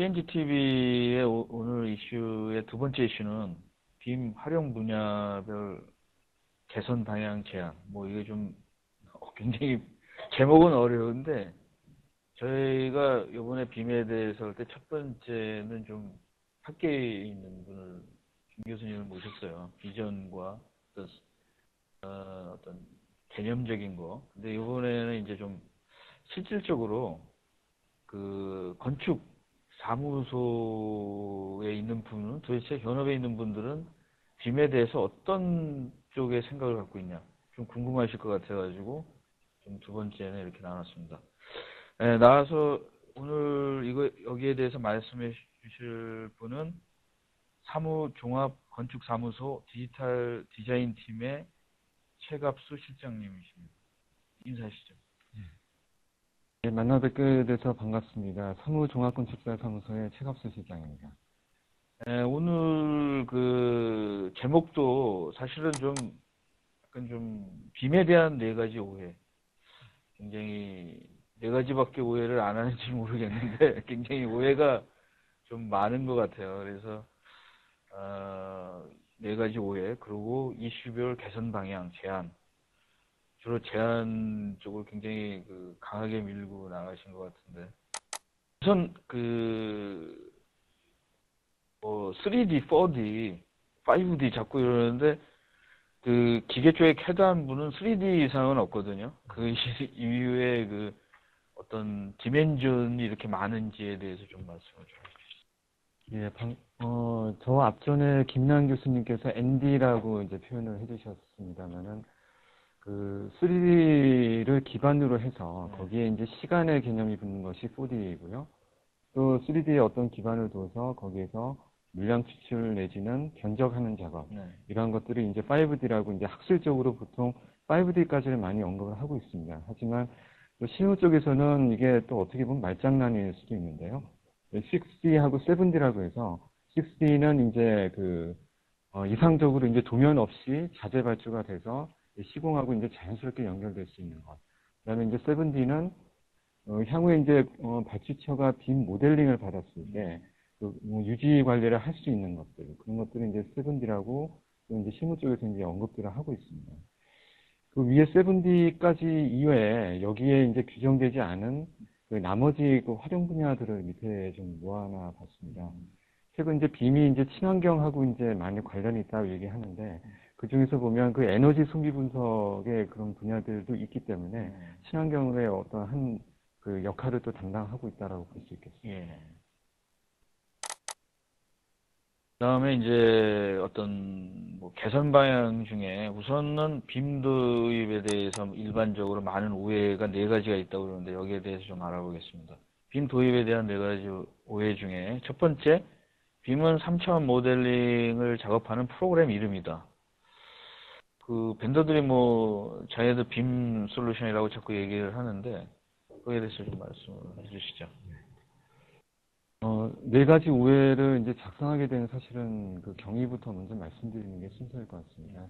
CNGTV의 오늘 이슈의 두 번째 이슈는 빔 활용 분야별 개선 방향 제안. 이게 좀 굉장히 제목은 어려운데 저희가 이번에 빔에 대해서 할 때 첫 번째는 좀 학계에 있는 분을 김 교수님을 모셨어요. 비전과 어떤 개념적인 거. 근데 이번에는 이제 좀 실질적으로 그 건축 사무소에 있는 분은 도대체 현업에 있는 분들은 빔에 대해서 어떤 쪽의 생각을 갖고 있냐 좀 궁금하실 것 같아가지고 좀 두 번째는 이렇게 나눴습니다. 나와서 오늘 여기에 대해서 말씀해 주실 분은 종합 건축 사무소 디지털 디자인 팀의 최갑수 실장님이십니다. 인사하시죠. 네, 만나 뵙게 돼서 반갑습니다. 사무종합건축사 사무소의 최갑수 실장입니다. 오늘 그 제목도 사실은 좀 약간 좀 빔에 대한 네 가지 오해. 굉장히 네 가지밖에 오해를 안 하는지 모르겠는데 굉장히 오해가 좀 많은 것 같아요. 그래서 네 가지 오해 그리고 이슈별 개선 방향 제안. 주로 제안 쪽을 굉장히 강하게 밀고 나가신 것 같은데 우선 3D, 4D, 5D 자꾸 이러는데 그 기계 쪽에 캐드한 분은 3D 이상은 없거든요. 그 이후에 어떤 디멘전이 이렇게 많은지에 대해서 좀 말씀을 좀 해주시죠. 예, 저 앞전에 김남 교수님께서 ND라고 이제 표현을 해주셨습니다만은 그 3D를 기반으로 해서 거기에 이제 시간의 개념이 붙는 것이 4D이고요. 또 3D에 어떤 기반을 둬서 거기에서 물량 추출 내지는 견적하는 작업 이러한 것들이 이제 5D라고 이제 학술적으로 보통 5D까지를 많이 언급을 하고 있습니다. 하지만 또 실무 쪽에서는 이게 또 어떻게 보면 말장난일 수도 있는데요. 6D하고 7D라고 해서 6D는 이제 이상적으로 이제 도면 없이 자재 발주가 돼서 시공하고 이제 자연스럽게 연결될 수 있는 것. 그다음에 이제 7D는 향후에 이제 발주처가 빔 모델링을 받았을 때 유지 관리를 할 수 있는 것들 그런 것들은 이제 7D라고 또 이제 실무 쪽에서 이제 언급들을 하고 있습니다. 그 위에 7D까지 이외에 여기에 이제 규정되지 않은 나머지 활용 분야들을 밑에 좀 모아놔 봤습니다. 최근 이제 빔이 이제 친환경하고 이제 많이 관련이 있다고 얘기하는데 그 중에서 보면 그 에너지 소비 분석의 그런 분야들도 있기 때문에 친환경의 어떤 그 역할을 또 담당하고 있다라고 볼 수 있겠습니다. 예. 그다음에 이제 어떤 개선 방향 중에 우선은 빔 도입에 대해서 일반적으로 많은 오해가 네 가지가 있다고 그러는데 여기에 대해서 좀 알아보겠습니다. 빔 도입에 대한 네 가지 오해 중에 첫 번째, 빔은 3차원 모델링을 작업하는 프로그램 이름이다. 그 벤더들이 자기네들 빔 솔루션이라고 자꾸 얘기를 하는데 그거에 대해서 좀 말씀을 해주시죠. 네 가지 오해를 이제 작성하게 된 사실은 그 경위부터 먼저 말씀드리는 게 순서일 것 같습니다.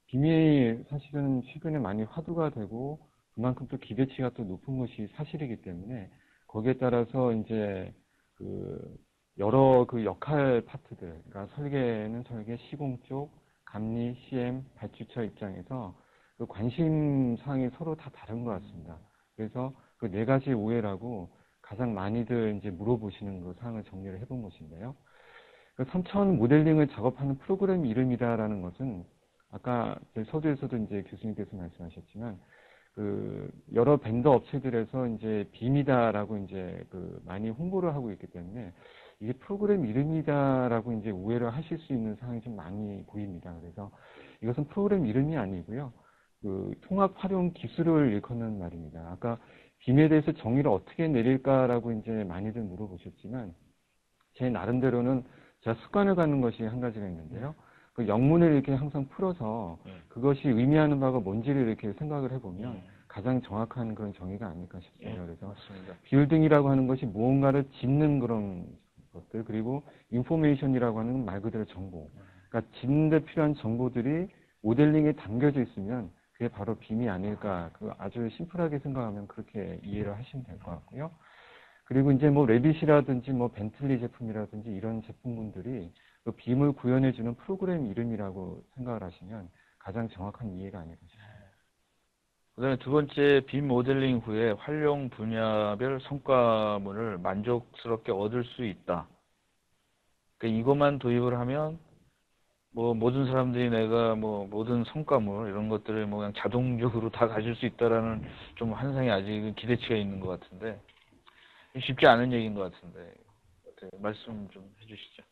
빔이 사실은 최근에 많이 화두가 되고 그만큼 또 기대치가 또 높은 것이 사실이기 때문에 거기에 따라서 이제 여러 역할 파트들, 그러니까 설계는 설계, 시공 쪽, 감리, CM, 발주처 입장에서 그 관심 사항이 서로 다 다른 것 같습니다. 그래서 그 네 가지 오해라고 가장 많이들 이제 물어보시는 그 사항을 정리를 해본 것인데요. 그 3차원 모델링을 작업하는 프로그램 이름이다라는 것은 아까 서두에서도 이제 교수님께서 말씀하셨지만 여러 벤더 업체들에서 이제 빔이다라고 이제 많이 홍보를 하고 있기 때문에 이게 프로그램 이름이다라고 이제 오해를 하실 수 있는 사항이 좀 많이 보입니다. 그래서 이것은 프로그램 이름이 아니고요. 통합 활용 기술을 일컫는 말입니다. 아까 빔에 대해서 정의를 어떻게 내릴까라고 이제 많이들 물어보셨지만 제 나름대로는 제가 습관을 갖는 것이 한 가지가 있는데요. 그 영문을 이렇게 항상 풀어서 그것이 의미하는 바가 뭔지를 이렇게 생각을 해보면 가장 정확한 그런 정의가 아닐까 싶습니다. 그래서 맞습니다. 빌딩이라고 하는 것이 무언가를 짓는 그런 것들, 그리고 인포메이션이라고 하는 말 그대로 정보. 그러니까 짓는 데 필요한 정보들이 모델링에 담겨져 있으면 그게 바로 빔이 아닐까. 아주 심플하게 생각하면 그렇게 이해를 하시면 될 것 같고요. 그리고 이제 뭐 레빗이라든지 뭐 벤틀리 제품이라든지 이런 제품군들이 그 빔을 구현해주는 프로그램 이름이라고 생각을 하시면 가장 정확한 이해가 아닐까 싶습니다. 그다음에 두 번째, 빔 모델링 후에 활용 분야별 성과물을 만족스럽게 얻을 수 있다. 그러니까 이것만 도입을 하면 뭐 모든 사람들이 내가 뭐 모든 성과물 이런 것들을 뭐 그냥 자동적으로 다 가질 수 있다라는 좀 환상이 아직 기대치가 있는 것 같은데 쉽지 않은 얘기인 것 같은데 어떻게 말씀 좀 해주시죠.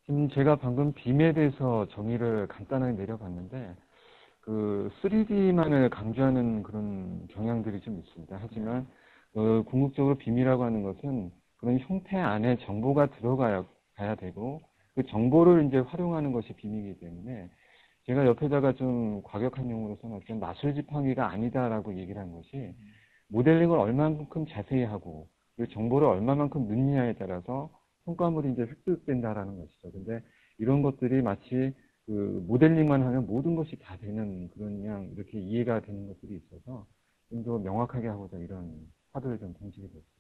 지금 제가 방금 빔에 대해서 정의를 간단하게 내려봤는데 그 3D만을 강조하는 그런 경향들이 좀 있습니다. 하지만 궁극적으로 빔이라고 하는 것은 그런 형태 안에 정보가 들어가야 가야 되고 그 정보를 이제 활용하는 것이 빔이기 때문에 제가 옆에다가 좀 과격한 용어로 써놨던 마술 지팡이가 아니다라고 얘기를 한 것이 모델링을 얼마만큼 자세히 하고 그 정보를 얼마만큼 넣느냐에 따라서 성과물이 이제 획득된다라는 것이죠. 근데 이런 것들이 마치 그 모델링만 하면 모든 것이 다 되는 그런 양 이렇게 이해가 되는 것들이 있어서 좀 더 명확하게 하고자 이런 화두를 좀 던지게 됐습니다.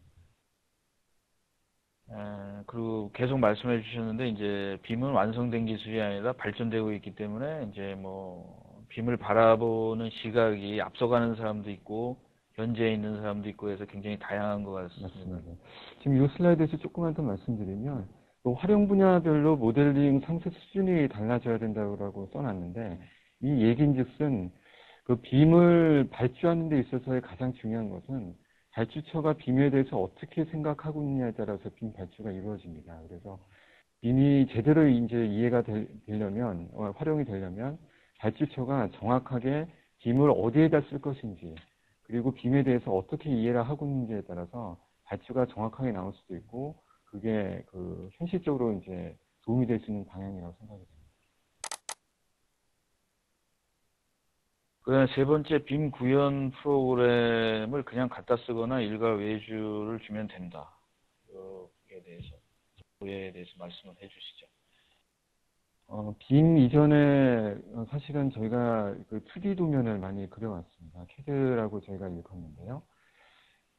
그리고 계속 말씀해 주셨는데 이제 빔은 완성된 기술이 아니라 발전되고 있기 때문에 이제 뭐 빔을 바라보는 시각이 앞서가는 사람도 있고 현재에 있는 사람도 있고 해서 굉장히 다양한 것 같습니다. 맞습니다. 지금 이 슬라이드에서 조금만 더 말씀드리면 또 활용 분야별로 모델링 상세 수준이 달라져야 된다고 써놨는데 이 얘기인즉슨 그 빔을 발주하는 데 있어서의 가장 중요한 것은 발주처가 빔에 대해서 어떻게 생각하고 있느냐에 따라서 빔 발주가 이루어집니다. 그래서 빔이 제대로 이제 이해가 되려면 활용이 되려면 발주처가 정확하게 빔을 어디에다 쓸 것인지 그리고 빔에 대해서 어떻게 이해를 하고 있는지에 따라서 발주가 정확하게 나올 수도 있고 그게 그 현실적으로 이제 도움이 될 수 있는 방향이라고 생각이 됩니다. 그다음에 세 번째, 빔 구현 프로그램을 그냥 갖다 쓰거나 일가 외주를 주면 된다. 여기에 대해서, 그에 대해서 말씀을 해주시죠. 빔 이전에 사실은 저희가 그 2D 도면을 많이 그려왔습니다. 캐드라고 저희가 일컫는데요.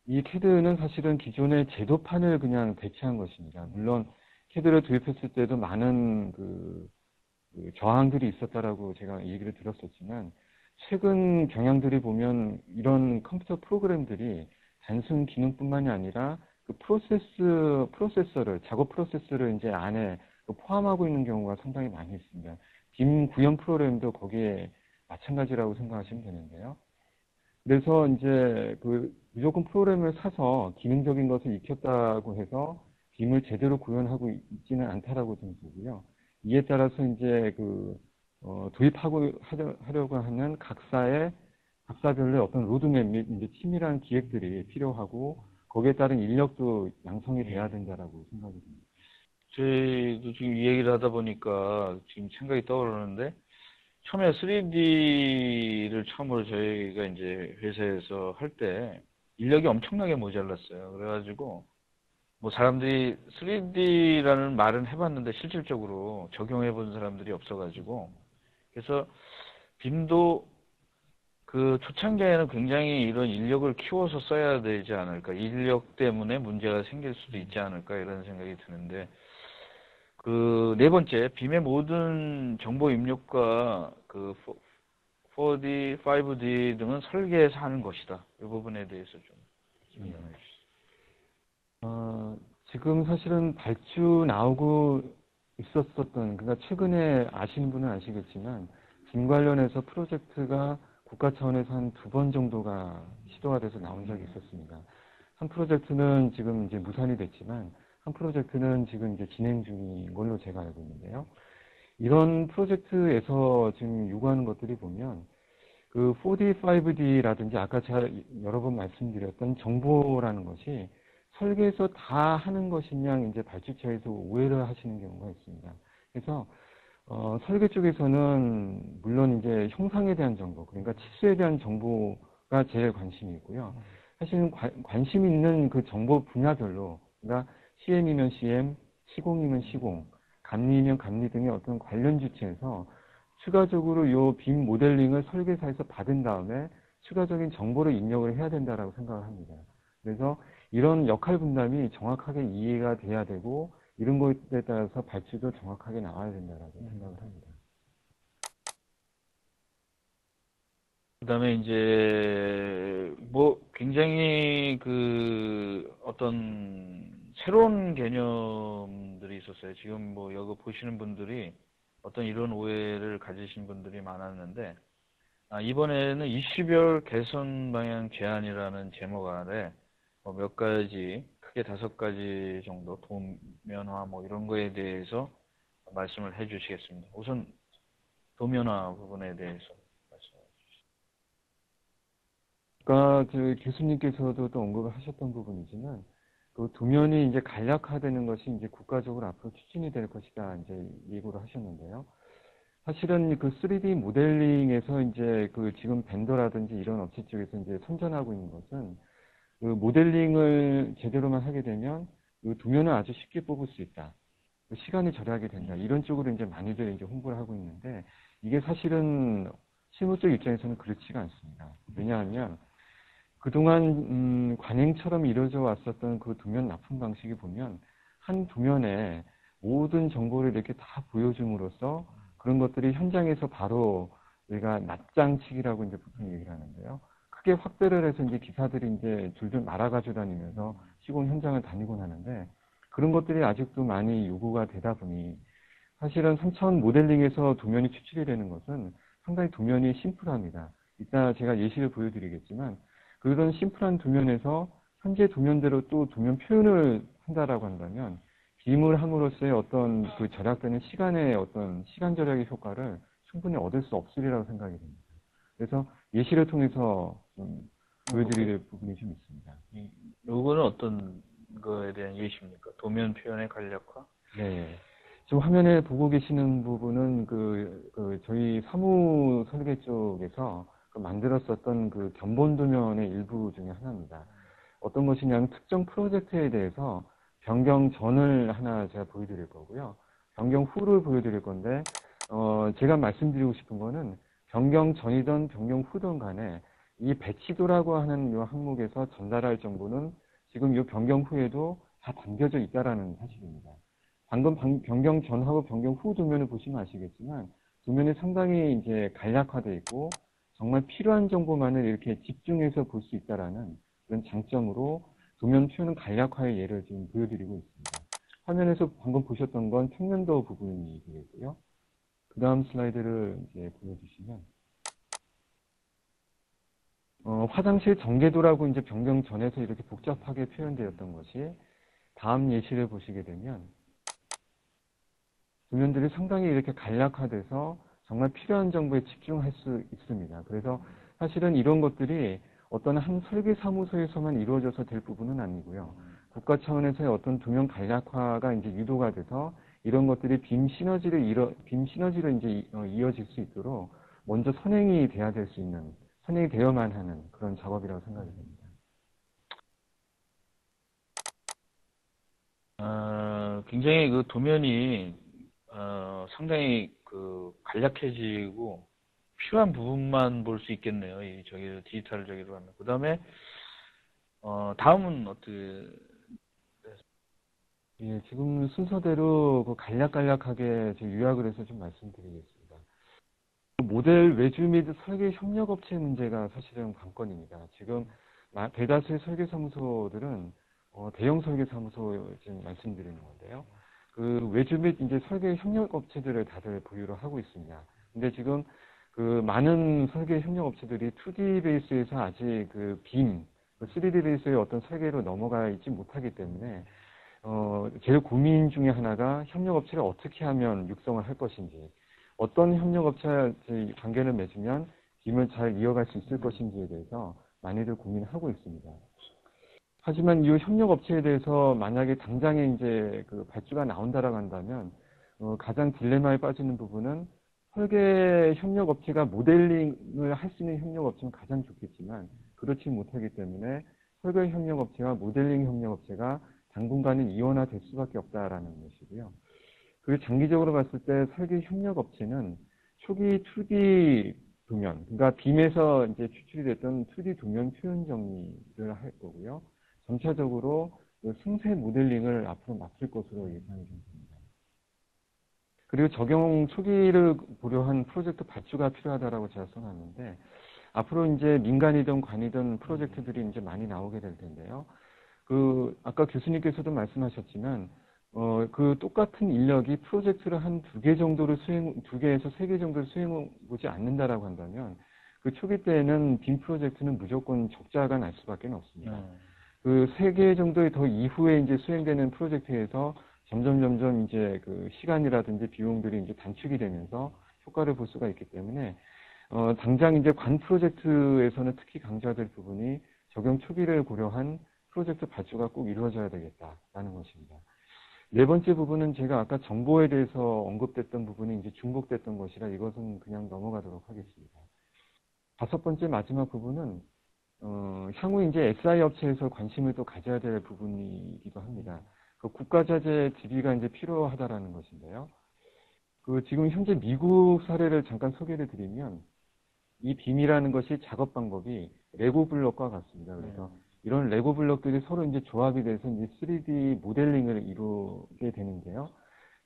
이 캐드는 사실은 기존의 제도판을 그냥 대체한 것입니다. 물론 캐드를 도입했을 때도 많은 그 저항들이 있었다라고 제가 얘기를 들었었지만 최근 경향들이 보면 이런 컴퓨터 프로그램들이 단순 기능뿐만이 아니라 그 프로세서를 작업 프로세서를 이제 안에 포함하고 있는 경우가 상당히 많이 있습니다. 빔 구현 프로그램도 거기에 마찬가지라고 생각하시면 되는데요. 그래서 이제 그 무조건 프로그램을 사서 기능적인 것을 익혔다고 해서 빔을 제대로 구현하고 있지는 않다라고 좀 보고요. 이에 따라서 이제 그 도입하고 하려고 하는 각사별로의 어떤 로드맵 및 이제 팀이라는 기획들이 필요하고 거기에 따른 인력도 양성이 돼야 된다라고 생각이 듭니다. 저희도 지금 이 얘기를 하다 보니까 지금 생각이 떠오르는데 처음에 3D를 처음으로 저희가 이제 회사에서 할 때 인력이 엄청나게 모자랐어요. 그래가지고 뭐 사람들이 3D라는 말은 해봤는데 실질적으로 적용해 본 사람들이 없어가지고 그래서 빔도 그 초창기에는 굉장히 이런 인력을 키워서 써야 되지 않을까, 인력 때문에 문제가 생길 수도 있지 않을까 이런 생각이 드는데 그 네 번째, 빔의 모든 정보 입력과 그 4D, 5D 등은 설계에서 하는 것이다. 이 부분에 대해서 좀 설명해 주시죠. 지금 사실은 발주 나오고 있었던, 그러니까 최근에 아시는 분은 아시겠지만, 빔 관련해서 프로젝트가 국가 차원에서 한 2번 정도가 시도가 돼서 나온 적이 있었습니다. 한 프로젝트는 지금 이제 무산이 됐지만, 한 프로젝트는 지금 이제 진행 중인 걸로 제가 알고 있는데요. 이런 프로젝트에서 지금 요구하는 것들이 보면, 그 4D, 5D라든지 아까 제가 여러 번 말씀드렸던 정보라는 것이 설계에서 다 하는 것이냐 이제 발주처에서 오해를 하시는 경우가 있습니다. 그래서 설계 쪽에서는 물론 이제 형상에 대한 정보, 그러니까 치수에 대한 정보가 제일 관심이 있고요. 사실은 관심 있는 그 정보 분야별로, 그러니까 CM이면 CM, 시공이면 시공, 감리면 감리 등의 어떤 관련 주체에서 추가적으로 이 빔 모델링을 설계사에서 받은 다음에 추가적인 정보를 입력을 해야 된다라고 생각을 합니다. 그래서 이런 역할 분담이 정확하게 이해가 돼야 되고 이런 것에 따라서 발주도 정확하게 나와야 된다라고 생각을 합니다. 그다음에 이제 뭐 굉장히 그 어떤 새로운 개념들이 있었어요. 지금 뭐 여기 보시는 분들이 어떤 이런 오해를 가지신 분들이 많았는데, 이번에는 이슈별 개선 방향 제안이라는 제목 아래 몇 가지, 크게 5가지 정도 도면화 뭐 이런 거에 대해서 말씀을 해 주시겠습니다. 우선 도면화 부분에 대해서 말씀해 주시죠. 아까 그 교수님께서도 또 언급을 하셨던 부분이지만 그 도면이 이제 간략화되는 것이 이제 국가적으로 앞으로 추진이 될 것이다 이제 예고를 하셨는데요. 사실은 그 3D 모델링에서 이제 그 지금 벤더라든지 이런 업체 쪽에서 이제 선전하고 있는 것은 그 모델링을 제대로만 하게 되면 그 도면을 아주 쉽게 뽑을 수 있다. 그 시간이 절약이 된다. 이런 쪽으로 이제 많이들 이제 홍보를 하고 있는데 이게 사실은 실무적 입장에서는 그렇지가 않습니다. 왜냐하면 그동안 관행처럼 이루어져 왔었던 그 도면 납품 방식이 보면 한 도면에 모든 정보를 이렇게 다 보여줌으로써 그런 것들이 현장에서 바로 우리가 납장치기라고 이제 보통 얘기를 하는데요. 크게 확대를 해서 이제 기사들이 이제 줄줄 말아가지고 다니면서 시공 현장을 다니곤 하는데 그런 것들이 아직도 많이 요구가 되다 보니 사실은 3차원 모델링에서 도면이 추출이 되는 것은 상당히 도면이 심플합니다. 이따 제가 예시를 보여드리겠지만 그런 심플한 도면에서 현재 도면대로 또 도면 표현을 한다라고 한다면 빔을 함으로써의 어떤 그 절약되는 시간의 어떤 시간 절약의 효과를 충분히 얻을 수 없으리라고 생각이 됩니다. 그래서 예시를 통해서 좀 보여드릴 부분이 좀 있습니다. 요거는 어떤 거에 대한 예시입니까? 도면 표현의 간략화? 네. 지금 화면에 보고 계시는 부분은 저희 사무 설계 쪽에서 만들었었던 그 견본 도면의 일부 중에 하나입니다. 어떤 것이냐면 특정 프로젝트에 대해서 변경 전을 하나 제가 보여드릴 거고요. 변경 후를 보여드릴 건데, 제가 말씀드리고 싶은 거는 변경 전이든 변경 후든 간에 이 배치도라고 하는 이 항목에서 전달할 정보는 지금 이 변경 후에도 다 담겨져 있다라는 사실입니다. 방금 변경 전하고 변경 후 도면을 보시면 아시겠지만 도면이 상당히 이제 간략화되어 있고 정말 필요한 정보만을 이렇게 집중해서 볼 수 있다라는 그런 장점으로 도면 표현 간략화의 예를 지금 보여드리고 있습니다. 화면에서 방금 보셨던 건 평면도 부분이 되겠고요. 그 다음 슬라이드를 이제 보여주시면 화장실 전개도라고 이제 변경 전에서 이렇게 복잡하게 표현되었던 것이 다음 예시를 보시게 되면 도면들이 상당히 이렇게 간략화돼서 정말 필요한 정보에 집중할 수 있습니다. 그래서 사실은 이런 것들이 어떤 한 설계 사무소에서만 이루어져서 될 부분은 아니고요. 국가 차원에서의 어떤 도면 간략화가 이제 유도가 돼서 이런 것들이 빔 시너지로 이제 이어질 수 있도록 먼저 선행이 돼야 될 수 있는, 선행이 되어만 하는 그런 작업이라고 생각이 됩니다. 굉장히 그 도면이 상당히 그 간략해지고 필요한 부분만 볼 수 있겠네요. 이 저기 디지털 저기로 하면. 그다음에 다음은 어떻게? 예, 지금 순서대로 그 간략간략하게 요약을 해서 좀 말씀드리겠습니다. 모델 외주 및 설계 협력업체 문제가 사실은 관건입니다. 지금 대다수의 설계사무소들은 대형 설계사무소 지금 말씀드리는 건데요. 그 외주 및 이제 설계 협력업체들을 다들 보유를 하고 있습니다. 근데 지금 그 많은 설계 협력업체들이 2D 베이스에서 아직 그 3D 베이스의 어떤 설계로 넘어가 있지 못하기 때문에 제일 고민 중에 하나가 협력업체를 어떻게 하면 육성을 할 것인지, 어떤 협력업체와 관계를 맺으면 빔을 잘 이어갈 수 있을 것인지에 대해서 많이들 고민하고 있습니다. 하지만 이 협력업체에 대해서 만약에 당장에 이제 그 발주가 나온다라고 한다면, 가장 딜레마에 빠지는 부분은 설계 협력업체가 모델링을 할 수 있는 협력업체는 가장 좋겠지만, 그렇지 못하기 때문에 설계 협력업체와 모델링 협력업체가 당분간은 이원화될 수밖에 없다라는 것이고요. 그리고 장기적으로 봤을 때 설계 협력업체는 초기 2D 도면, 그러니까 빔에서 이제 추출이 됐던 2D 도면 표현 정리를 할 거고요. 점차적으로 그 승세 모델링을 앞으로 맡을 것으로 예상이 됩니다. 그리고 적용 초기를 고려한 프로젝트 발주가 필요하다라고 제가 써놨는데, 앞으로 이제 민간이든 관이든 프로젝트들이 이제 많이 나오게 될 텐데요. 아까 교수님께서도 말씀하셨지만, 그 똑같은 인력이 프로젝트를 한 두 개에서 세 개 정도를 수행하지 않는다라고 한다면, 그 초기 때에는 빔 프로젝트는 무조건 적자가 날 수밖에 없습니다. 그 세 개 정도의 더 이후에 이제 수행되는 프로젝트에서 점점 이제 그 시간이라든지 비용들이 이제 단축이 되면서 효과를 볼 수가 있기 때문에, 당장 이제 관 프로젝트에서는 특히 강조될 부분이 적용 초기를 고려한 프로젝트 발주가 꼭 이루어져야 되겠다라는 것입니다. 네 번째 부분은 제가 아까 정보에 대해서 언급됐던 부분이 이제 중복됐던 것이라 이것은 그냥 넘어가도록 하겠습니다. 다섯 번째 마지막 부분은 향후 이제 SI 업체에서 관심을 또 가져야 될 부분이기도 합니다. 그 국가자재 DB가 이제 필요하다라는 것인데요. 지금 현재 미국 사례를 잠깐 소개를 드리면, 이 빔이라는 것이 작업 방법이 레고 블럭과 같습니다. 그래서 이런 레고 블럭들이 서로 이제 조합이 돼서 이제 3D 모델링을 이루게 되는데요.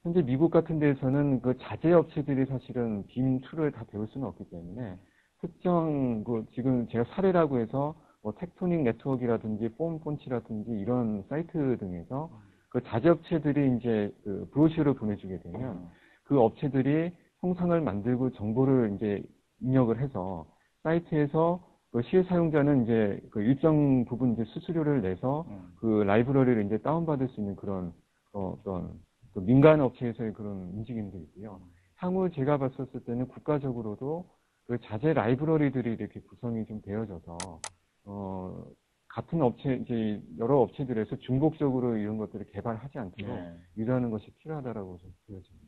현재 미국 같은 데에서는 그 자재 업체들이 사실은 빔 툴을 다 배울 수는 없기 때문에 특정 지금 제가 사례라고 해서 뭐 텍토닉 네트워크라든지 폼폰치라든지 이런 사이트 등에서 그 자재 업체들이 이제 그 브로셔를 보내주게 되면 그 업체들이 형상을 만들고 정보를 이제 입력을 해서 사이트에서 그 실사용자는 이제 그 일정 부분 이제 수수료를 내서 그 라이브러리를 이제 다운받을 수 있는 그런 어떤 그 민간 업체에서의 그런 움직임도 있고요. 향후 제가 봤었을 때는 국가적으로도 그 자재 라이브러리들이 이렇게 구성이 좀 되어져서 같은 업체 이제 여러 업체들에서 중복적으로 이런 것들을 개발하지 않도록 유도하는 것이 필요하다라고 좀 보여집니다.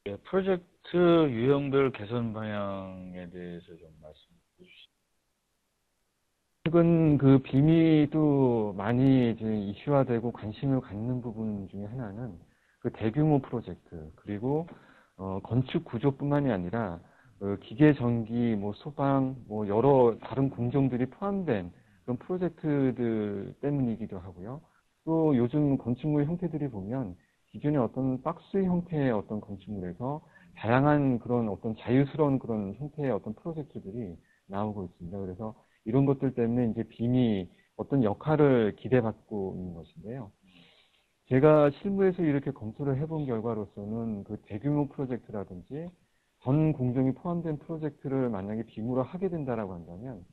예, 프로젝트 유형별 개선 방향에 대해서 좀 말씀해 주시죠. 최근 그 빔이도 많이 이제 이슈화되고 관심을 갖는 부분 중에 하나는 그 대규모 프로젝트, 그리고 건축 구조뿐만이 아니라 기계 전기, 뭐 소방, 뭐 여러 다른 공정들이 포함된 그런 프로젝트들 때문이기도 하고요. 또 요즘 건축물 형태들이 보면 기존의 어떤 박스 형태의 어떤 건축물에서 다양한 그런 어떤 자유스러운 그런 형태의 어떤 프로젝트들이 나오고 있습니다. 그래서 이런 것들 때문에 이제 빔이 어떤 역할을 기대받고 있는 것인데요. 제가 실무에서 이렇게 검토를 해본 결과로서는 그 대규모 프로젝트라든지 전 공정이 포함된 프로젝트를 만약에 빔으로 하게 된다라고 한다면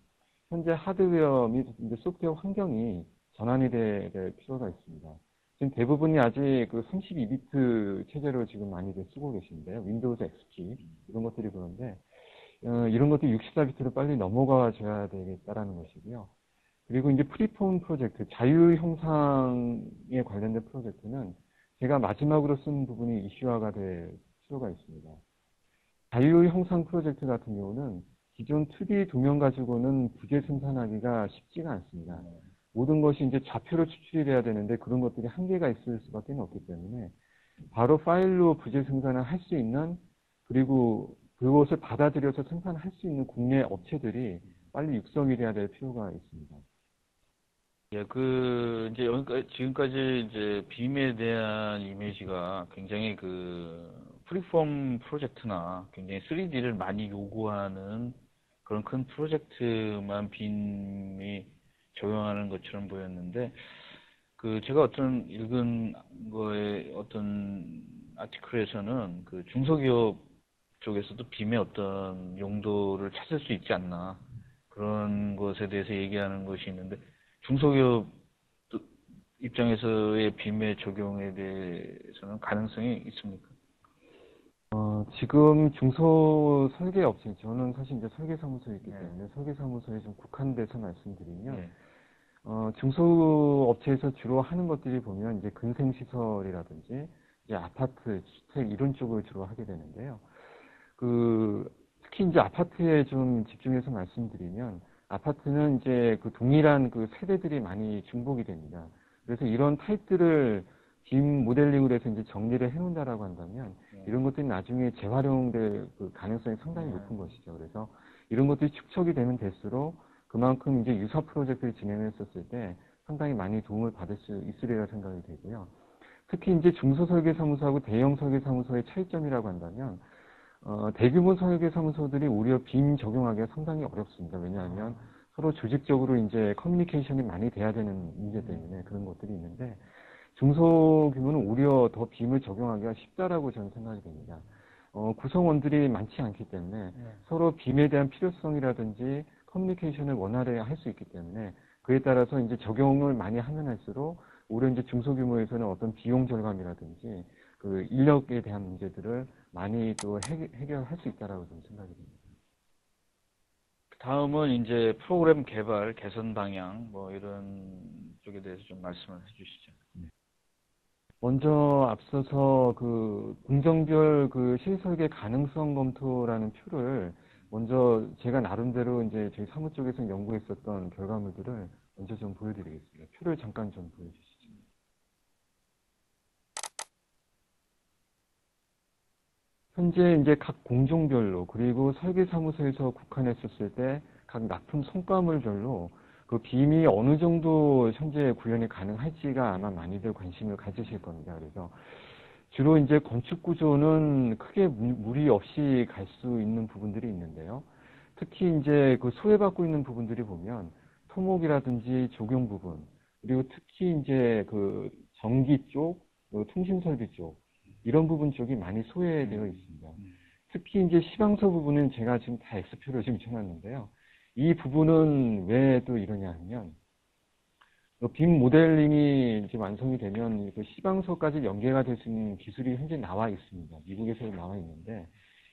현재 하드웨어 및 이제 소프트웨어 환경이 전환이 될 필요가 있습니다. 지금 대부분이 아직 그 32비트 체제로 지금 많이들 쓰고 계신데요. 윈도우즈 XP 이런 것들이 그런데 이런 것도 64비트로 빨리 넘어가줘야 되겠다라는 것이고요. 그리고 이제 프리폼 프로젝트, 자유 형상에 관련된 프로젝트는 제가 마지막으로 쓴 부분이 이슈화가 될 필요가 있습니다. 자유 형상 프로젝트 같은 경우는 기존 2D 도면 가지고는 부재 생산하기가 쉽지가 않습니다. 모든 것이 이제 좌표로 추출이 돼야 되는데 그런 것들이 한계가 있을 수밖에 없기 때문에 바로 파일로 부재 생산을 할 수 있는, 그리고 그것을 받아들여서 생산할 수 있는 국내 업체들이 빨리 육성이 돼야 될 필요가 있습니다. 예, 이제 지금까지 이제 빔에 대한 이미지가 굉장히 프리폼 프로젝트나 굉장히 3D를 많이 요구하는 그런 큰 프로젝트만 빔이 적용하는 것처럼 보였는데, 제가 읽은 거에 어떤 아티클에서는 중소기업 쪽에서도 빔의 어떤 용도를 찾을 수 있지 않나, 그런 것에 대해서 얘기하는 것이 있는데, 중소기업 입장에서의 빔의 적용에 대해서는 가능성이 있습니까? 지금 중소 설계 업체, 저는 사실 이제 설계사무소에 있기 때문에 설계사무소에 좀 국한돼서 말씀드리면, 중소 업체에서 주로 하는 것들이 보면 이제 근생시설이라든지 이제 아파트, 주택 이런 쪽을 주로 하게 되는데요. 특히 이제 아파트에 좀 집중해서 말씀드리면, 아파트는 이제 동일한 세대들이 많이 중복이 됩니다. 그래서 이런 타입들을 빔 모델링으로 해서 이제 정리를 해놓는다라고 한다면, 이런 것들이 나중에 재활용될 가능성이 상당히 높은 것이죠. 그래서 이런 것들이 축적이 되면 될수록 그만큼 이제 유사 프로젝트를 진행했었을 때 상당히 많이 도움을 받을 수 있으리라 생각이 되고요. 특히 이제 중소설계사무소하고 대형 설계사무소의 차이점이라고 한다면, 대규모 설계사무소들이 오히려 빔 적용하기가 상당히 어렵습니다. 왜냐하면 서로 조직적으로 이제 커뮤니케이션이 많이 돼야 되는 문제 때문에 그런 것들이 있는데, 중소규모는 오히려 더 빔을 적용하기가 쉽다라고 저는 생각이 됩니다. 구성원들이 많지 않기 때문에 서로 빔에 대한 필요성이라든지 커뮤니케이션을 원활하게 할 수 있기 때문에 그에 따라서 이제 적용을 많이 하면 할수록 오히려 이제 중소규모에서는 어떤 비용 절감이라든지 그 인력에 대한 문제들을 많이 또 해결할 수 있다라고 저는 생각이 듭니다. 다음은 이제 프로그램 개발, 개선 방향, 뭐 이런 쪽에 대해서 좀 말씀을 해주시죠. 먼저 앞서서 그 공정별 그 실설계 가능성 검토라는 표를 먼저 제가 나름대로 이제 저희 사무 쪽에서 연구했었던 결과물들을 먼저 좀 보여드리겠습니다. 표를 잠깐 좀 보여주시죠. 현재 이제 각 공종별로 그리고 설계사무소에서 국한했었을 때 각 납품 성과물별로 그 빔이 어느 정도 현재 구현이 가능할지가 아마 많이들 관심을 가지실 겁니다. 그래서 주로 이제 건축 구조는 크게 무리 없이 갈 수 있는 부분들이 있는데요. 특히 이제 그 소외받고 있는 부분들이 보면 토목이라든지 조경 부분, 그리고 특히 이제 그 전기 쪽, 통신 설비 쪽, 이런 부분 쪽이 많이 소외되어 있습니다. 특히 이제 시방서 부분은 제가 지금 다 X표로 지금 쳐놨는데요. 이 부분은 왜 또 이러냐 하면, 빔 모델링이 이제 완성이 되면 그 시방서까지 연계가 될 수 있는 기술이 현재 나와 있습니다. 미국에서 나와 있는데,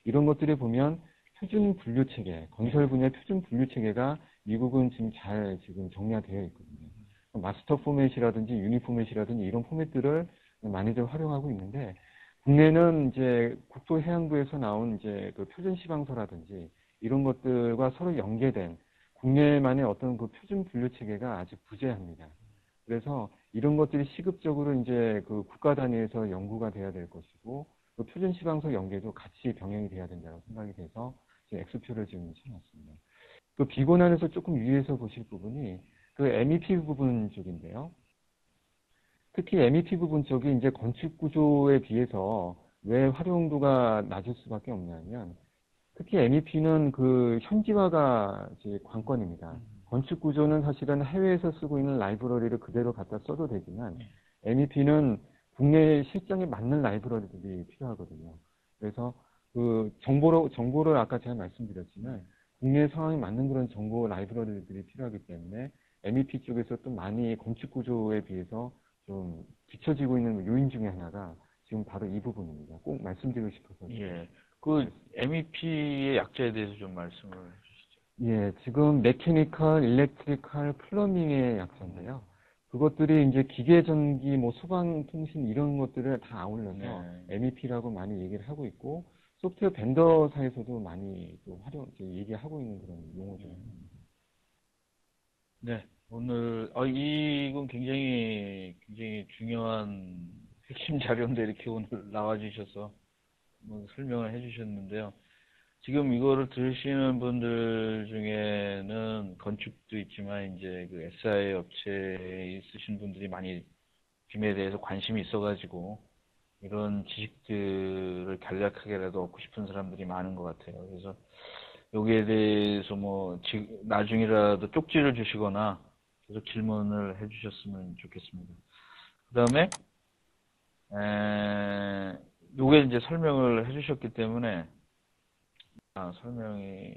이런 것들을 보면 표준 분류 체계, 건설 분야 표준 분류 체계가 미국은 지금 잘 지금 정리가 되어 있거든요. 마스터 포맷이라든지 유니 포맷이라든지 이런 포맷들을 많이들 활용하고 있는데, 국내는 이제 국토해양부에서 나온 이제 그 표준 시방서라든지 이런 것들과 서로 연계된 국내만의 어떤 그 표준 분류 체계가 아직 부재합니다. 그래서 이런 것들이 시급적으로 이제 그 국가 단위에서 연구가 돼야 될 것이고, 그 표준 시방서 연계도 같이 병행이 돼야 된다고 생각이 돼서 X표를 지금 쳐놨습니다. 그 비고난에서 조금 위에서 보실 부분이 그 MEP 부분 쪽인데요. 특히 MEP 부분 쪽이 이제 건축 구조에 비해서 왜 활용도가 낮을 수밖에 없냐면, 특히 MEP는 그 현지화가 이제 관건입니다. 건축 구조는 사실은 해외에서 쓰고 있는 라이브러리를 그대로 갖다 써도 되지만, MEP는 국내 실정에 맞는 라이브러리들이 필요하거든요. 그래서 그 정보를 아까 제가 말씀드렸지만, 국내 상황에 맞는 그런 정보 라이브러리들이 필요하기 때문에 MEP 쪽에서 또 많이 건축 구조에 비해서 좀 뒤처지고 있는 요인 중에 하나가 지금 바로 이 부분입니다. 꼭 말씀드리고 싶어서. 예. 그 MEP의 약자에 대해서 좀 말씀을 해주시죠. 예, 지금 메케니컬, 일렉트리컬, 플러밍의 약자인데요. 그것들이 이제 기계 전기, 뭐 소방 통신 이런 것들을 다 아울러서 MEP라고 많이 얘기를 하고 있고, 소프트웨어 벤더사에서도 많이 또 얘기하고 있는 그런 용어죠. 네. 오늘, 이건 굉장히 중요한 핵심 자료인데 이렇게 오늘 나와주셔서 뭐 설명을 해주셨는데요. 지금 이거를 들으시는 분들 중에는 건축도 있지만 이제 그 SI 업체에 있으신 분들이 많이 빔에 대해서 관심이 있어가지고 이런 지식들을 간략하게라도 얻고 싶은 사람들이 많은 것 같아요. 그래서 여기에 대해서 뭐 나중이라도 쪽지를 주시거나 계속 질문을 해주셨으면 좋겠습니다. 그 다음에 요게 이제 설명을 해주셨기 때문에 설명이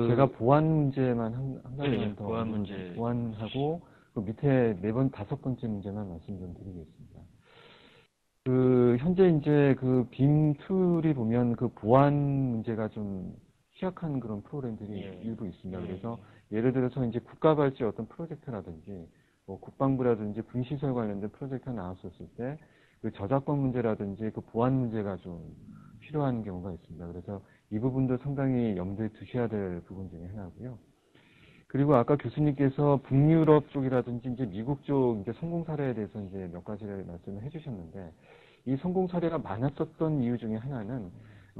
제가 보안 문제만 한 가지만 더 보안 문제 보안하고 그 밑에 5번째 문제만 말씀 좀 드리겠습니다. 그 현재 이제 그 빔 툴이 보면 그 보안 문제가 좀 취약한 그런 프로그램들이 일부 있습니다. 그래서 예를 들어서 이제 국가발찌 어떤 프로젝트라든지 뭐 국방부라든지 군시설 관련된 프로젝트가 나왔었을 때 그 저작권 문제라든지 그 보안 문제가 좀 필요한 경우가 있습니다. 그래서 이 부분도 상당히 염두에 두셔야 될 부분 중에 하나고요. 그리고 아까 교수님께서 북유럽 쪽이라든지 이제 미국 쪽 이제 성공 사례에 대해서 이제 몇 가지를 말씀을 해주셨는데, 이 성공 사례가 많았었던 이유 중에 하나는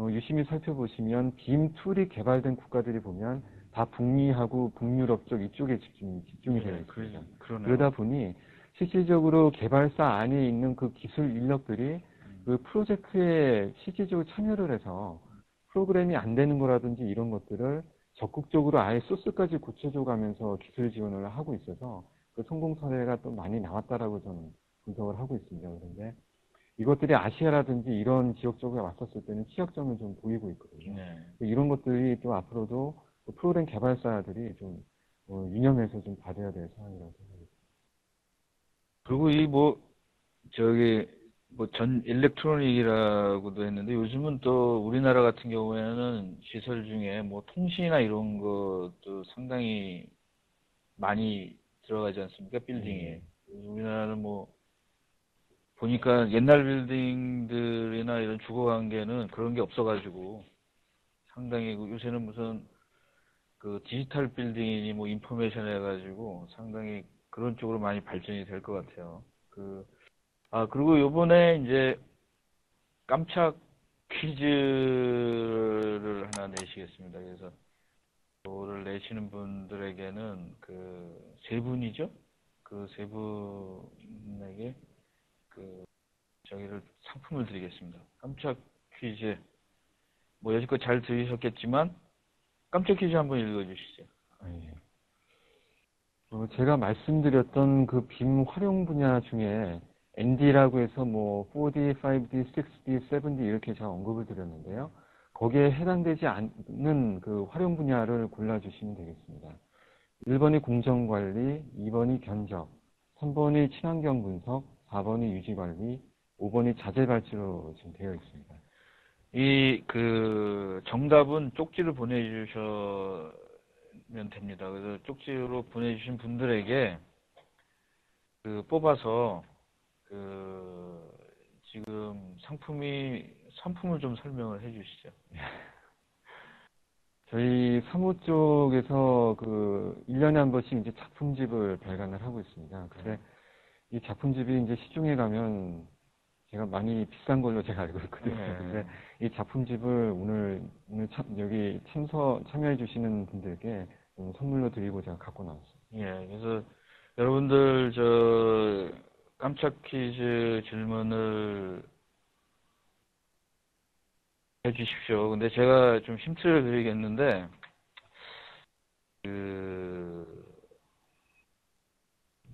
유심히 살펴보시면 빔 툴이 개발된 국가들이 보면 다 북미하고 북유럽 쪽 이쪽에 집중이 되어 있습니다. 그러네요. 그러다 보니 실질적으로 개발사 안에 있는 그 기술 인력들이 그 프로젝트에 실질적으로 참여를 해서 프로그램이 안 되는 거라든지 이런 것들을 적극적으로 아예 소스까지 고쳐줘 가면서 기술 지원을 하고 있어서 그 성공 사례가 또 많이 나왔다라고 저는 분석을 하고 있습니다. 그런데 이것들이 아시아라든지 이런 지역 쪽에 왔었을 때는 취약점을 좀 보이고 있거든요. 네. 이런 것들이 또 앞으로도 프로그램 개발사들이 좀 유념해서 좀 받아야 될 사항이라고 생각합니다. 그리고 전 일렉트로닉이라고도 했는데 요즘은 또 우리나라 같은 경우에는 시설 중에 뭐 통신이나 이런 것도 상당히 많이 들어가지 않습니까? 빌딩에. 우리나라는 뭐 보니까 옛날 빌딩들이나 이런 주거 관계는 그런 게 없어가지고 상당히 요새는 무슨 그 디지털 빌딩이니 뭐 인포메이션 해가지고 상당히 그런 쪽으로 많이 발전이 될 것 같아요. 그리고 요번에 이제 깜짝 퀴즈를 하나 내시겠습니다. 그래서 그거를 내시는 분들에게는 그 세 분이죠? 그 세 분에게 저희를 상품을 드리겠습니다. 깜짝 퀴즈. 뭐 여지껏 잘 들으셨겠지만 깜짝 퀴즈 한번 읽어주시죠. 예. 제가 말씀드렸던 그 빔 활용 분야 중에 ND라고 해서 뭐 4D, 5D, 6D, 7D 이렇게 제가 언급을 드렸는데요. 거기에 해당되지 않는 그 활용 분야를 골라주시면 되겠습니다. 1번이 공정관리, 2번이 견적, 3번이 친환경 분석, 4번이 유지관리, 5번이 자재발주로 지금 되어 있습니다. 정답은 쪽지를 보내주셔면 됩니다. 그래서 쪽지로 보내주신 분들에게 뽑아서 지금 상품을 좀 설명을 해 주시죠. 저희 사무 쪽에서 1년에 한 번씩 이제 작품집을 발간을 하고 있습니다. 근데 이 작품집이 이제 시중에 가면 제가 많이 비싼 걸로 제가 알고 있거든요. 근데 이 작품집을 오늘 여기 참여해 주시는 분들께 선물로 드리고 제가 갖고 나왔습니다. 예, 그래서 여러분들 깜짝 퀴즈 질문을 해 주십시오. 근데 제가 좀 힌트를 드리겠는데,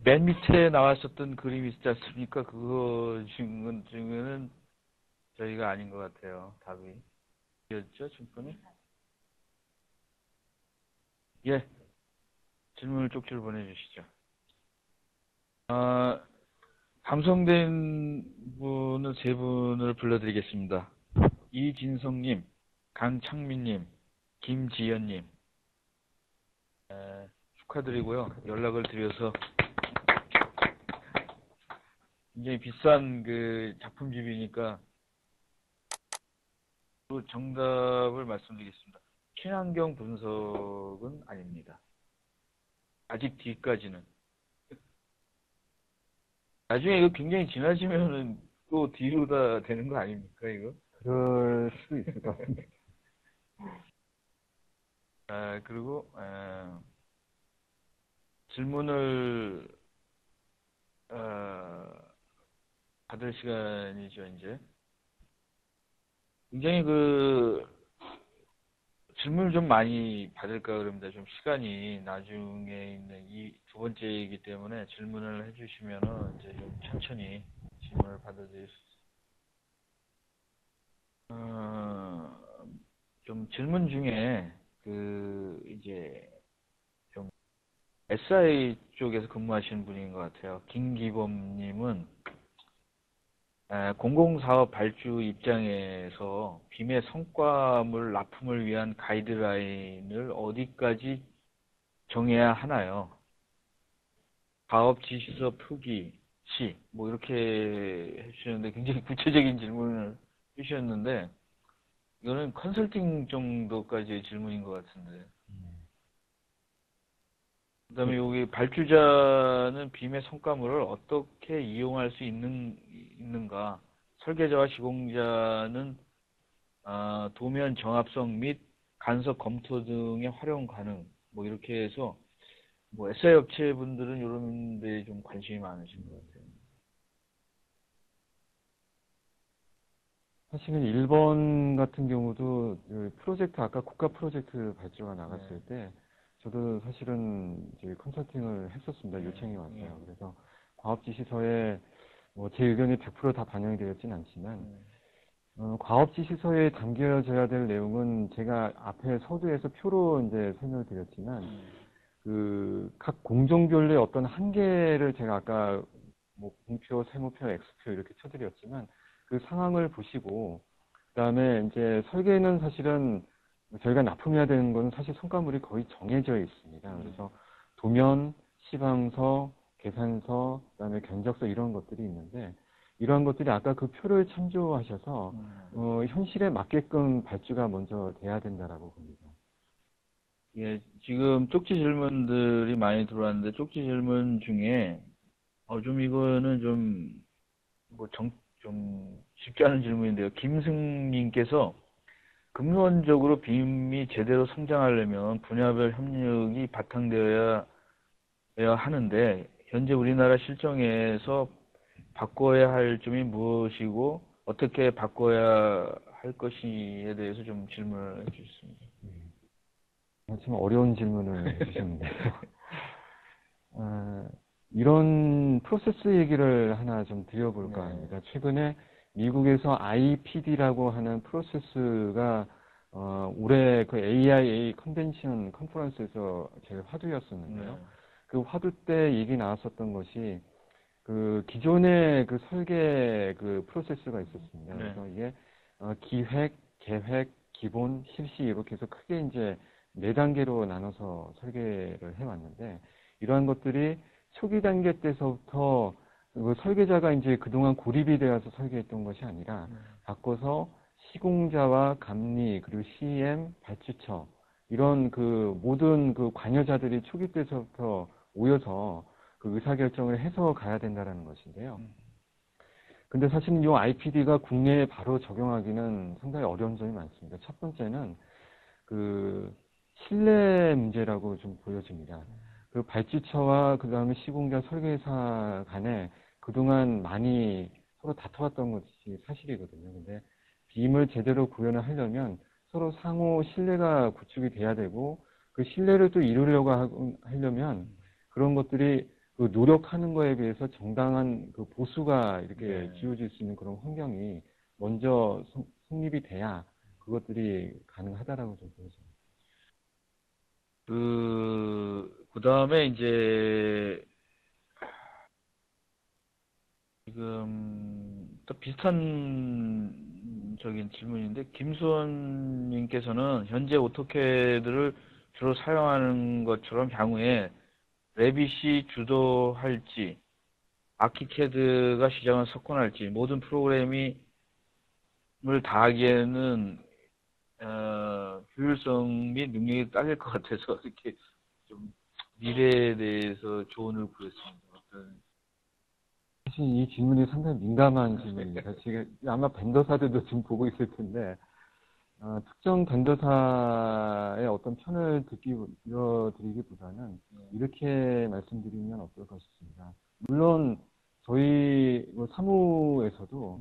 맨 밑에 나왔었던 그림이 있지 않습니까? 그거 중에는 저희가 아닌 것 같아요. 답이. 였죠, 질문이? 예. 질문을 쪽지로 보내주시죠. 당선된 분은 세 분을 불러드리겠습니다. 이진성님, 강창민님, 김지연님. 축하드리고요. 연락을 드려서 굉장히 비싼 작품집이니까 또 정답을 말씀드리겠습니다. 친환경 분석은 아닙니다. 아직 뒤까지는. 나중에 이거 굉장히 지나치면은 또 뒤로 다 되는 거 아닙니까, 이거? 그럴 수도 있을 것 같습니다. 그리고, 질문을, 받을 시간이죠, 이제. 굉장히 질문을 좀 많이 받을까 그럽니다. 좀 시간이 나중에 있는 이 두 번째이기 때문에 질문을 해주시면은 이제 좀 천천히 질문을 받아드릴 수 있습니다. 좀 질문 중에 이제 좀 SI 쪽에서 근무하시는 분인 것 같아요. 김기범님은 공공사업 발주 입장에서 빔의 성과물 납품을 위한 가이드라인을 어디까지 정해야 하나요? 사업 지시서 표기 시 뭐 이렇게 해주셨는데 굉장히 구체적인 질문을 해주셨는데 이거는 컨설팅 정도까지의 질문인 것 같은데. 그다음에 여기 발주자는 빔의 성과물을 어떻게 이용할 수 있는가? 설계자와 시공자는 도면 정합성 및 간섭 검토 등의 활용 가능. 뭐 이렇게 해서 뭐 SI 업체 분들은 이런 데 좀 관심이 많으신 것 같아요. 사실은 일본 같은 경우도 그 프로젝트, 아까 국가 프로젝트 발주가 나갔을 때 저도 사실은 이제 컨설팅을 했었습니다. 요청이 왔어요. 그래서 과업지시서에 뭐 제 의견이 100% 다 반영이 되었진 않지만 과업지시서에 담겨져야 될 내용은 제가 앞에 서두에서 표로 이제 설명을 드렸지만 그 각 공종별로의 어떤 한계를 제가 아까 뭐 공표, 세모표, X표 이렇게 쳐드렸지만 그 상황을 보시고 그다음에 이제 설계는 사실은 저희가 납품해야 되는 건 사실 성과물이 거의 정해져 있습니다. 그래서 도면, 시방서, 계산서, 그다음에 견적서 이런 것들이 있는데 이러한 것들이 아까 그 표를 참조하셔서 현실에 맞게끔 발주가 먼저 돼야 된다라고 봅니다. 예, 지금 쪽지 질문들이 많이 들어왔는데 쪽지 질문 중에 좀 이거는 좀 쉽지 않은 질문인데요. 김승님께서 근본적으로 빔이 제대로 성장하려면 분야별 협력이 바탕되어야 하는데 현재 우리나라 실정에서 바꿔야 할 점이 무엇이고 어떻게 바꿔야 할 것이에 대해서 좀 질문을 해주셨습니다. 참 어려운 질문을 해주셨는데요. 이런 프로세스 얘기를 하나 좀 드려볼까 합니다. 최근에 미국에서 IPD라고 하는 프로세스가 올해 그 AIA 컨벤션 컨퍼런스에서 제일 화두였었는데요. 그 화두 때 얘기 나왔었던 것이 그 기존의 그 설계 그 프로세스가 있었습니다. 그래서 이게 기획, 계획, 기본, 실시 이렇게 해서 크게 이제 4단계로 나눠서 설계를 해왔는데 이러한 것들이 초기 단계 때서부터 그 설계자가 이제 그동안 고립이 되어서 설계했던 것이 아니라 바꿔서 시공자와 감리 그리고 CM, 발주처 이런 그 모든 그 관여자들이 초기 때서부터 모여서 그 의사결정을 해서 가야 된다라는 것인데요. 근데 사실은 이 IPD가 국내에 바로 적용하기는 상당히 어려운 점이 많습니다. 첫 번째는 그 신뢰 문제라고 좀 보여집니다. 그 발주처와 그 다음에 시공자 설계사 간에 그동안 많이 서로 다퉈왔던 것이 사실이거든요. 근데 빔을 제대로 구현을 하려면 서로 상호 신뢰가 구축이 돼야 되고 그 신뢰를 또 이루려고 하려면 그런 것들이 그 노력하는 거에 비해서 정당한 그 보수가 이렇게 지어질 수 있는 그런 환경이 먼저 성립이 돼야 그것들이 가능하다라고 좀 보여집니다. 그 다음에 이제 지금 또 비슷한 적인 질문인데 김수원님께서는 현재 오토캐드를 주로 사용하는 것처럼 향후에 레빗이 주도할지 아키캐드가 시장을 석권할지 모든 프로그램을 다하기에는 효율성 및 능력이 딸릴 것 같아서 이렇게 좀 미래에 대해서 조언을 구했습니다. 사실 이 질문이 상당히 민감한 질문입니다. 지금 아마 벤더사들도 지금 보고 있을 텐데 특정 벤더사의 어떤 편을 들어드리기보다는 이렇게 말씀드리면 어떨까 싶습니다. 물론 저희 사무에서도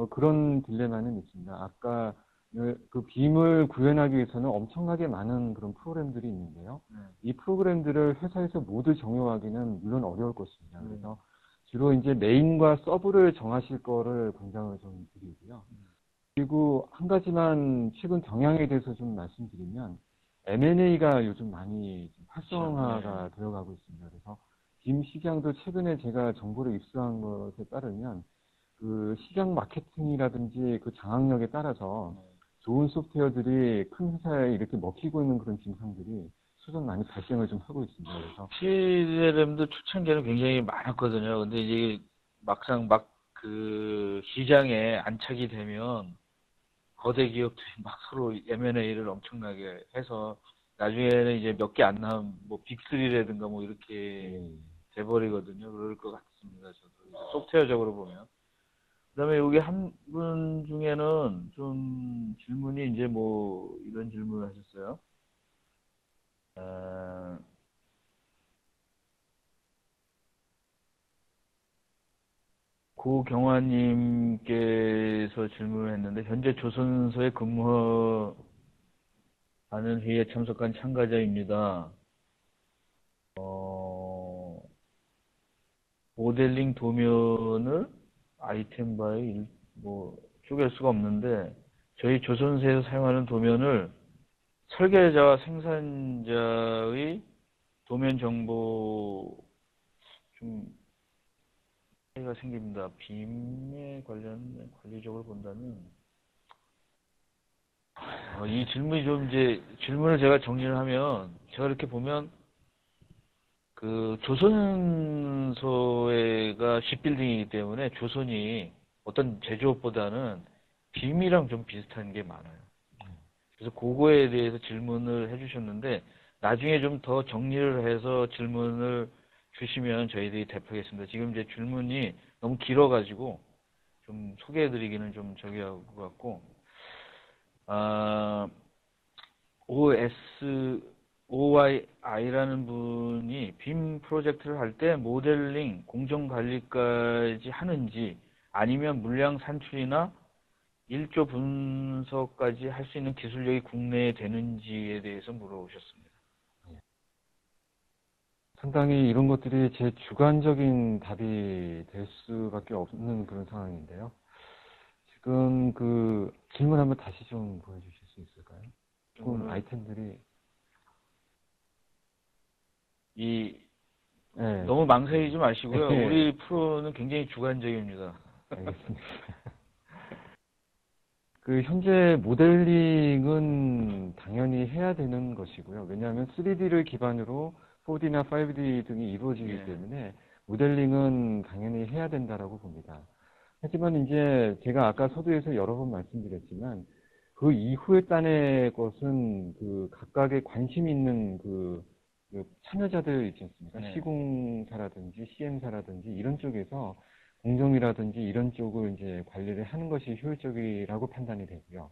그런 딜레마는 있습니다. 아까 그 빔을 구현하기 위해서는 엄청나게 많은 그런 프로그램들이 있는데요. 이 프로그램들을 회사에서 모두 적용하기는 물론 어려울 것입니다. 그래서 주로 이제 메인과 서브를 정하실 거를 권장을 좀 드리고요. 그리고 한 가지만 최근 경향에 대해서 좀 말씀드리면 M&A가 요즘 많이 활성화가 되어가고 있습니다. 그래서 빔 시장도 최근에 제가 정보를 입수한 것에 따르면 그 시장 마케팅이라든지 그 장악력에 따라서 좋은 소프트웨어들이 큰 회사에 이렇게 먹히고 있는 그런 증상들이 수준 많이 발생을 좀 하고 있습니다. 그래서 CLM도 초창기에는 굉장히 많았거든요. 근데 이제 막상 그 시장에 안착이 되면 거대 기업들이 막 서로 M&A를 엄청나게 해서 나중에는 이제 몇 개 안 남은 뭐 빅3라든가 뭐 이렇게 돼버리거든요. 그럴 것 같습니다. 저도 소프트웨어적으로 보면. 그다음에 여기 한 분 중에는 좀 질문이 이제 뭐 이런 질문을 하셨어요. 어, 고경화님께서 질문을 했는데 현재 조선소에 근무하는 회의에 참석한 참가자입니다. 모델링 도면을 아이템바에 뭐 쪼갤 수가 없는데 저희 조선소에서 사용하는 도면을 설계자와 생산자의 도면 정보 좀 차이가 생깁니다. 빔에 관련 관리적으로 본다면 이 질문이 좀 이제 질문을 제가 정리를 하면 제가 이렇게 보면 그 조선소가 shipbuilding이기 때문에 조선이 어떤 제조업보다는 빔이랑 좀 비슷한 게 많아요. 그래서 그거에 대해서 질문을 해주셨는데 나중에 좀 더 정리를 해서 질문을 주시면 저희들이 대표하겠습니다. 지금 이제 질문이 너무 길어가지고 좀 소개해드리기는 좀 저기 할 것 같고, OYI라는 분이 빔 프로젝트를 할 때 모델링, 공정 관리까지 하는지 아니면 물량 산출이나 일조 분석까지 할 수 있는 기술력이 국내에 되는지에 대해서 물어보셨습니다. 상당히 이런 것들이 제 주관적인 답이 될 수밖에 없는 그런 상황인데요. 지금 그 질문 한번 다시 좀 보여주실 수 있을까요? 조금 아이템들이 네, 너무 망설이지 마시고요. 네. 우리 프로는 굉장히 주관적입니다. 알겠습니다. 그 현재 모델링은 당연히 해야 되는 것이고요. 왜냐하면 3D를 기반으로 4D나 5D 등이 이루어지기 예. 때문에 모델링은 당연히 해야 된다라고 봅니다. 하지만 이제 제가 아까 서두에서 여러 번 말씀드렸지만 그 이후에 따낼 것은 그 각각의 관심 있는 그 참여자들 있지 않습니까? 네. 시공사라든지 CM사라든지 이런 쪽에서 공정이라든지 이런 쪽을 이제 관리를 하는 것이 효율적이라고 판단이 되고요.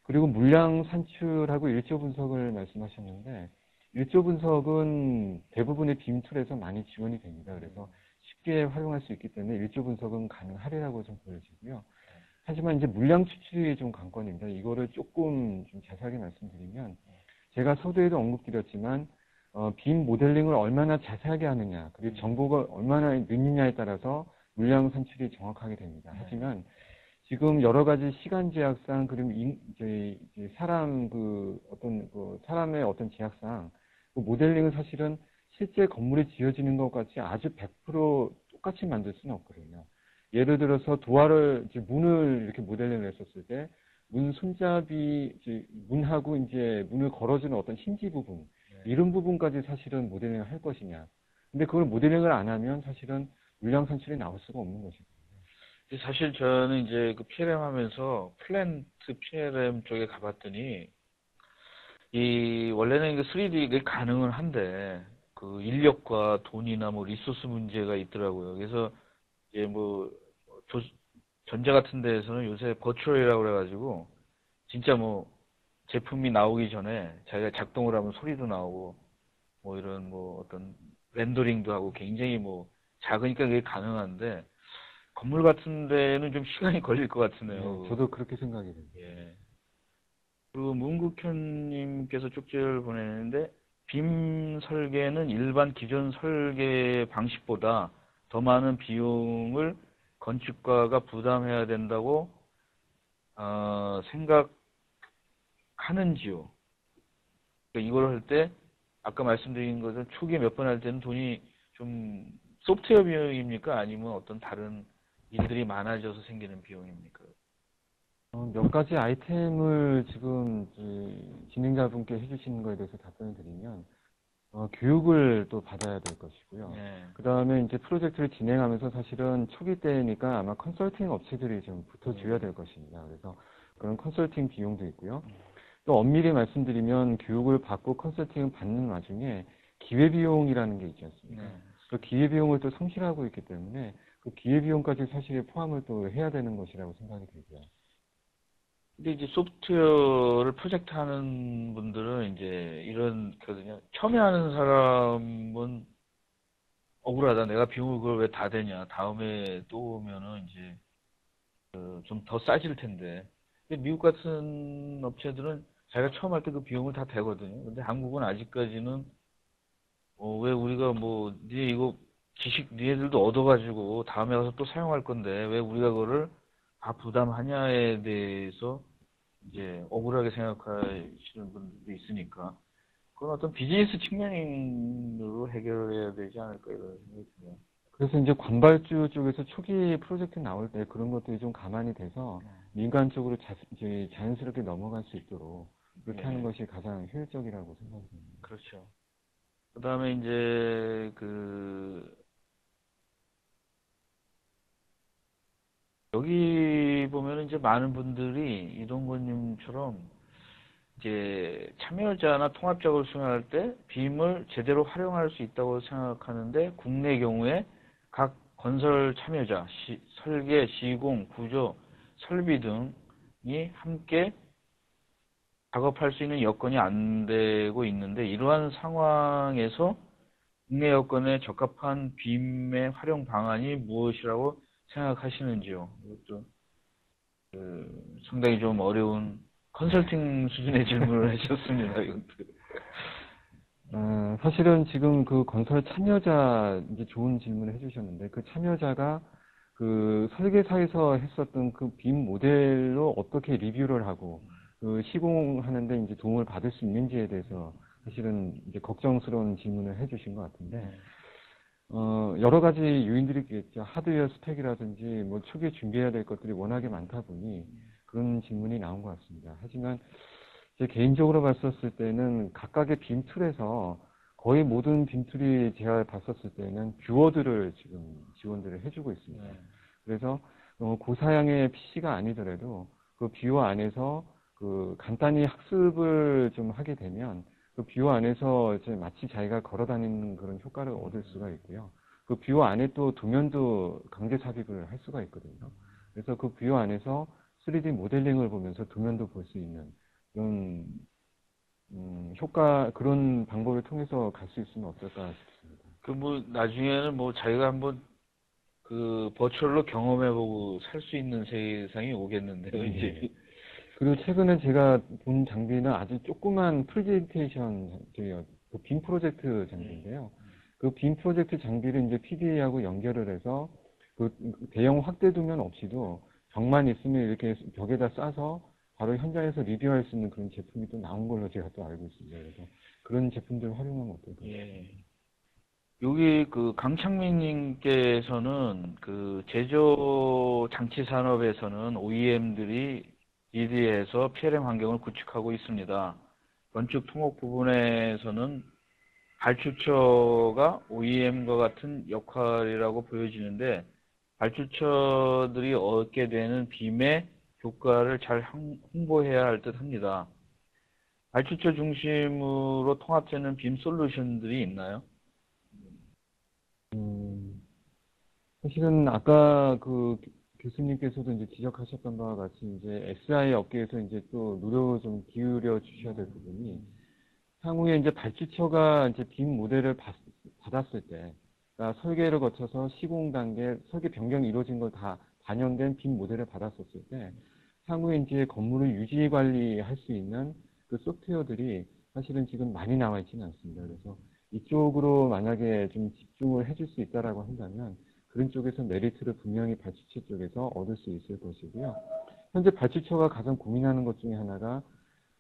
그리고 물량 산출하고 일조 분석을 말씀하셨는데 일조 분석은 대부분의 빔 툴에서 많이 지원이 됩니다. 그래서 쉽게 활용할 수 있기 때문에 일조 분석은 가능하리라고 좀 보여지고요. 하지만 이제 물량 추출이 좀 관건입니다. 이거를 조금 좀 자세하게 말씀드리면 제가 서두에도 언급드렸지만 빔 모델링을 얼마나 자세하게 하느냐 그리고 정보가 얼마나 늦느냐에 따라서 물량 산출이 정확하게 됩니다. 하지만 지금 여러 가지 시간 제약상 그리고 이제 사람 사람의 어떤 제약상 그 모델링은 사실은 실제 건물이 지어지는 것 같이 아주 100% 똑같이 만들 수는 없거든요. 예를 들어서 도화를 이제 문을 이렇게 모델링을 했었을 때 문 손잡이 문하고 이제 문을 걸어주는 어떤 힌지 부분 이런 부분까지 사실은 모델링을 할 것이냐. 근데 그걸 모델링을 안 하면 사실은 물량 산출이 나올 수가 없는 것이고. 사실 저는 이제 그 PLM 하면서 플랜트 PLM 쪽에 가봤더니 원래는 그 3D가 가능은 한데 그 인력과 돈이나 뭐 리소스 문제가 있더라고요. 그래서 이제 뭐 전자 같은 데에서는 요새 버추얼이라고 그래가지고 진짜 뭐 제품이 나오기 전에 자기가 작동을 하면 소리도 나오고 뭐 이런 뭐 어떤 렌더링도 하고 굉장히 뭐 작으니까 그게 가능한데 건물 같은 데는 좀 시간이 걸릴 것 같으네요. 저도 그렇게 생각이 됩니다. 예. 그리고 문국현님께서 쪽지를 보내는데 빔 설계는 일반 기존 설계 방식보다 더 많은 비용을 건축가가 부담해야 된다고 생각하는지요? 그러니까 이걸 할 때 아까 말씀드린 것은 초기 몇 번 할 때는 돈이 좀 소프트웨어 비용입니까? 아니면 어떤 다른 일들이 많아져서 생기는 비용입니까? 몇 가지 아이템을 지금 진행자분께 해주시는 거에 대해서 답변을 드리면 교육을 또 받아야 될 것이고요. 네. 그 다음에 이제 프로젝트를 진행하면서 사실은 초기 때니까 아마 컨설팅 업체들이 좀 붙어줘야 될 것입니다. 그래서 그런 컨설팅 비용도 있고요. 또 엄밀히 말씀드리면 교육을 받고 컨설팅을 받는 와중에 기회비용이라는 게 있지 않습니까? 네. 그 기회비용을 또 상실하고 있기 때문에 그 기회비용까지 사실 포함을 또 해야 되는 것이라고 생각이 들고요. 근데 이제 소프트웨어를 프로젝트 하는 분들은 이제 이런 거든요. 처음에 하는 사람은 억울하다. 내가 비용을 그걸 왜 다 대냐. 다음에 또 오면은 이제 좀 더 싸질 텐데. 근데 미국 같은 업체들은 자기가 처음 할 때 그 비용을 다 대거든요. 근데 한국은 아직까지는 왜 우리가 뭐 니 이거 지식 니네들도 얻어가지고 다음에 가서 또 사용할 건데 왜 우리가 그거를 다 부담하냐에 대해서 이제 억울하게 생각하시는 분들도 있으니까 그건 어떤 비즈니스 측면으로 해결해야 되지 않을까 이런 생각이 들어요. 그래서 이제 관발주 쪽에서 초기 프로젝트 나올 때 그런 것들이 좀 가만히 돼서 민간 쪽으로 이제 자연스럽게 넘어갈 수 있도록 그렇게 하는 네. 것이 가장 효율적이라고 생각이 듭니다. 그렇죠. 그 다음에 이제 여기 보면은 이제 많은 분들이 이동건님처럼 이제 참여자나 통합작업을 수행할 때 빔을 제대로 활용할 수 있다고 생각하는데 국내 경우에 각 건설 참여자, 설계, 시공, 구조, 설비 등이 함께 작업할 수 있는 여건이 안 되고 있는데 이러한 상황에서 국내 여건에 적합한 빔의 활용 방안이 무엇이라고 생각하시는지요? 이것도 상당히 좀 어려운 컨설팅 수준의 질문을 하셨습니다. 이것도. 사실은 지금 그 건설 참여자 이제 좋은 질문을 해주셨는데 그 참여자가 그 설계사에서 했었던 그 빔 모델로 어떻게 리뷰를 하고 그 시공하는데 이제 도움을 받을 수 있는지에 대해서 사실은 이제 걱정스러운 질문을 해주신 것 같은데 여러 가지 요인들이 있겠죠. 하드웨어 스펙이라든지 뭐 초기에 준비해야 될 것들이 워낙에 많다 보니 그런 질문이 나온 것 같습니다. 하지만 제 개인적으로 봤었을 때는 각각의 빔 툴에서 거의 모든 빔 툴이 제가 봤었을 때는 뷰어들을 지금 지원들을 해주고 있습니다. 그래서 고사양의 PC가 아니더라도 그 뷰어 안에서 그 간단히 학습을 좀 하게 되면 그 뷰어 안에서 이제 마치 자기가 걸어 다니는 그런 효과를 얻을 수가 있고요. 그 뷰어 안에 또 도면도 강제 삽입을 할 수가 있거든요. 그래서 그 뷰어 안에서 3D 모델링을 보면서 도면도 볼 수 있는 그런 그런 방법을 통해서 갈 수 있으면 어떨까 싶습니다. 나중에는 자기가 한번 버추얼로 경험해보고 살 수 있는 세상이 오겠는데요, 이제. 네. 그리고 최근에 제가 본 장비는 아주 조그만 프레젠테이션, 그 빔 프로젝트 장비인데요. 그 빔 프로젝트 장비를 이제 PDA하고 연결을 해서 그 대형 확대 도면 없이도 벽만 있으면 이렇게 벽에다 싸서 바로 현장에서 리뷰할 수 있는 그런 제품이 또 나온 걸로 제가 또 알고 있습니다. 그래서 그런 제품들을 활용하면 어떨까요? 예. 여기 강창민님께서는 제조 장치 산업에서는 OEM들이 리드해서 PLM 환경을 구축하고 있습니다. 건축 통합 부분에서는 발주처가 OEM과 같은 역할이라고 보여지는데 발주처들이 얻게 되는 빔의 효과를 잘 홍보해야 할 듯 합니다. 발주처 중심으로 통합되는 빔 솔루션들이 있나요? 사실은 아까 그 교수님께서도 이제 지적하셨던 바와 같이 이제 SI 업계에서 이제 또 노력을 좀 기울여 주셔야 될 부분이 향후에 이제 발주처가 이제 빔 모델을 받았을 때, 그러니까 설계를 거쳐서 시공 단계, 설계 변경이 이루어진 걸 다 반영된 빔 모델을 받았었을 때, 향후에 이제 건물을 유지 관리할 수 있는 그 소프트웨어들이 사실은 지금 많이 나와 있지는 않습니다. 그래서 이쪽으로 만약에 좀 집중을 해줄 수 있다라고 한다면 그런 쪽에서 메리트를 분명히 발주처 쪽에서 얻을 수 있을 것이고요. 현재 발주처가 가장 고민하는 것 중에 하나가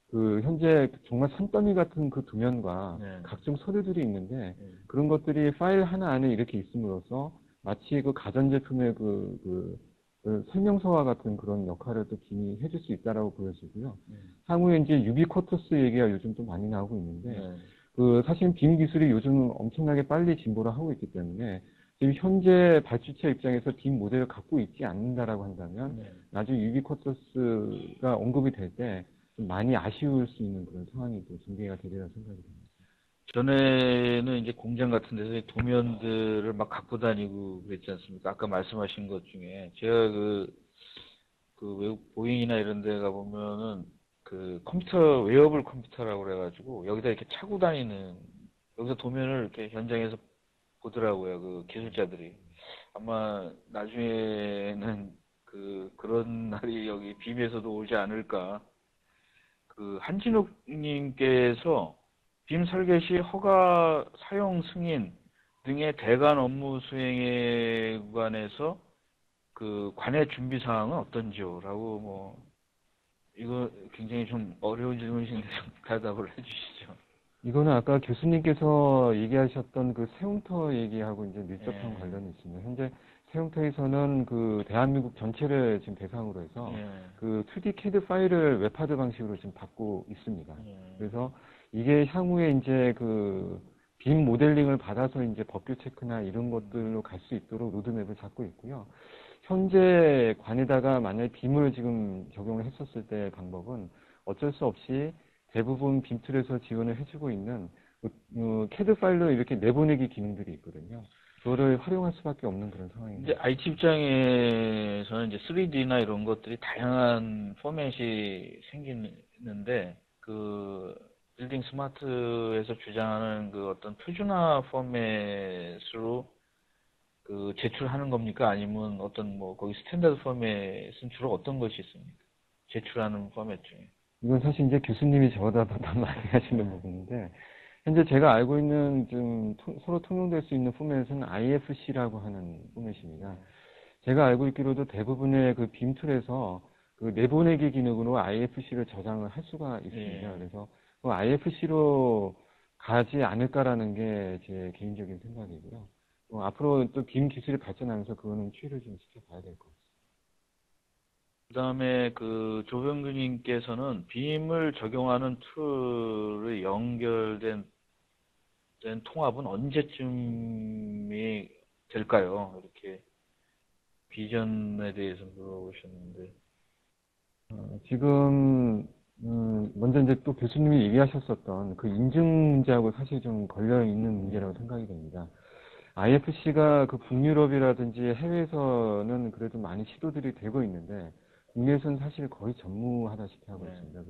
그 현재 정말 산더미 같은 그 도면과 네. 각종 서류들이 있는데 그런 것들이 파일 하나 안에 이렇게 있음으로써 마치 그 가전제품의 그 설명서와 같은 그런 역할을 또 빔이 해줄 수 있다라고 보여지고요. 향후에 이제 유비쿼터스 얘기가 요즘 좀 많이 나오고 있는데 사실 빔 기술이 요즘 엄청나게 빨리 진보를 하고 있기 때문에 지금 현재 발주처 입장에서 빔 모델을 갖고 있지 않는다라고 한다면 나중에 유비쿼터스가 언급이 될 때 좀 많이 아쉬울 수 있는 그런 상황이 또 전개가 되리라 생각이 듭니다. 전에는 이제 공장 같은 데서 도면들을 막 갖고 다니고 그랬지 않습니까? 아까 말씀하신 것 중에 제가 그 외국 보잉이나 이런 데 가보면은 그 컴퓨터, 웨어블 컴퓨터라고 그래가지고 여기다 이렇게 차고 다니는, 여기서 도면을 이렇게 현장에서 보더라고요. 그 기술자들이. 아마 나중에는 그런 날이 여기 빔에서도 오지 않을까. 그 한진욱님께서 빔 설계 시 허가 사용 승인 등의 대관 업무 수행에 관해서 그 관해 준비 사항은 어떤지요? 라고 뭐 이거 굉장히 좀 어려운 질문이신데 좀 대답을 해주시죠. 이거는 아까 교수님께서 얘기하셨던 그 세움터 얘기하고 이제 밀접한 예, 관련이 있습니다. 현재 세움터에서는 그 대한민국 전체를 지금 대상으로 해서 예, 그 2D CAD 파일을 웹하드 방식으로 지금 받고 있습니다. 예, 그래서 이게 향후에 이제 그 빔 모델링을 받아서 이제 법규 체크나 이런 것들로 갈 수 있도록 로드맵을 잡고 있고요. 현재 관에다가 만약에 빔을 지금 적용을 했었을 때 방법은 어쩔 수 없이 대부분 빔툴에서 지원을 해주고 있는 CAD 파일로 이렇게 내보내기 기능들이 있거든요. 그거를 활용할 수밖에 없는 그런 상황입니다. 이제 IT 입장에서는 이제 3D나 이런 것들이 다양한 포맷이 생기는데 그 빌딩 스마트에서 주장하는 그 어떤 표준화 포맷으로 그 제출하는 겁니까? 아니면 어떤 뭐 거기 스탠다드 포맷은 주로 어떤 것이 있습니까? 제출하는 포맷 중에. 이건 사실 이제 교수님이 저보다 더 많이 하시는 부분인데, 현재 제가 알고 있는 좀 서로 통용될 수 있는 포맷은 IFC라고 하는 포맷입니다. 제가 알고 있기로도 대부분의 그 빔툴에서 그 내보내기 기능으로 IFC를 저장을 할 수가 있습니다. 예. 그래서 그 IFC로 가지 않을까라는 게 제 개인적인 생각이고요. 앞으로 또 빔 기술이 발전하면서 그거는 추이를 좀 지켜봐야 될 것 같습니다. 그다음에 그 조병규님께서는 빔을 적용하는 툴을 연결된 통합은 언제쯤이 될까요? 이렇게 비전에 대해서 물어보셨는데. 지금 먼저 이제 또 교수님이 얘기하셨었던 그 인증 문제하고 사실 좀 걸려 있는 문제라고 생각이 됩니다. IFC가 그 북유럽이라든지 해외에서는 그래도 많이 시도들이 되고 있는데 국내에서는 사실 거의 전무하다시피 하고 네. 있습니다.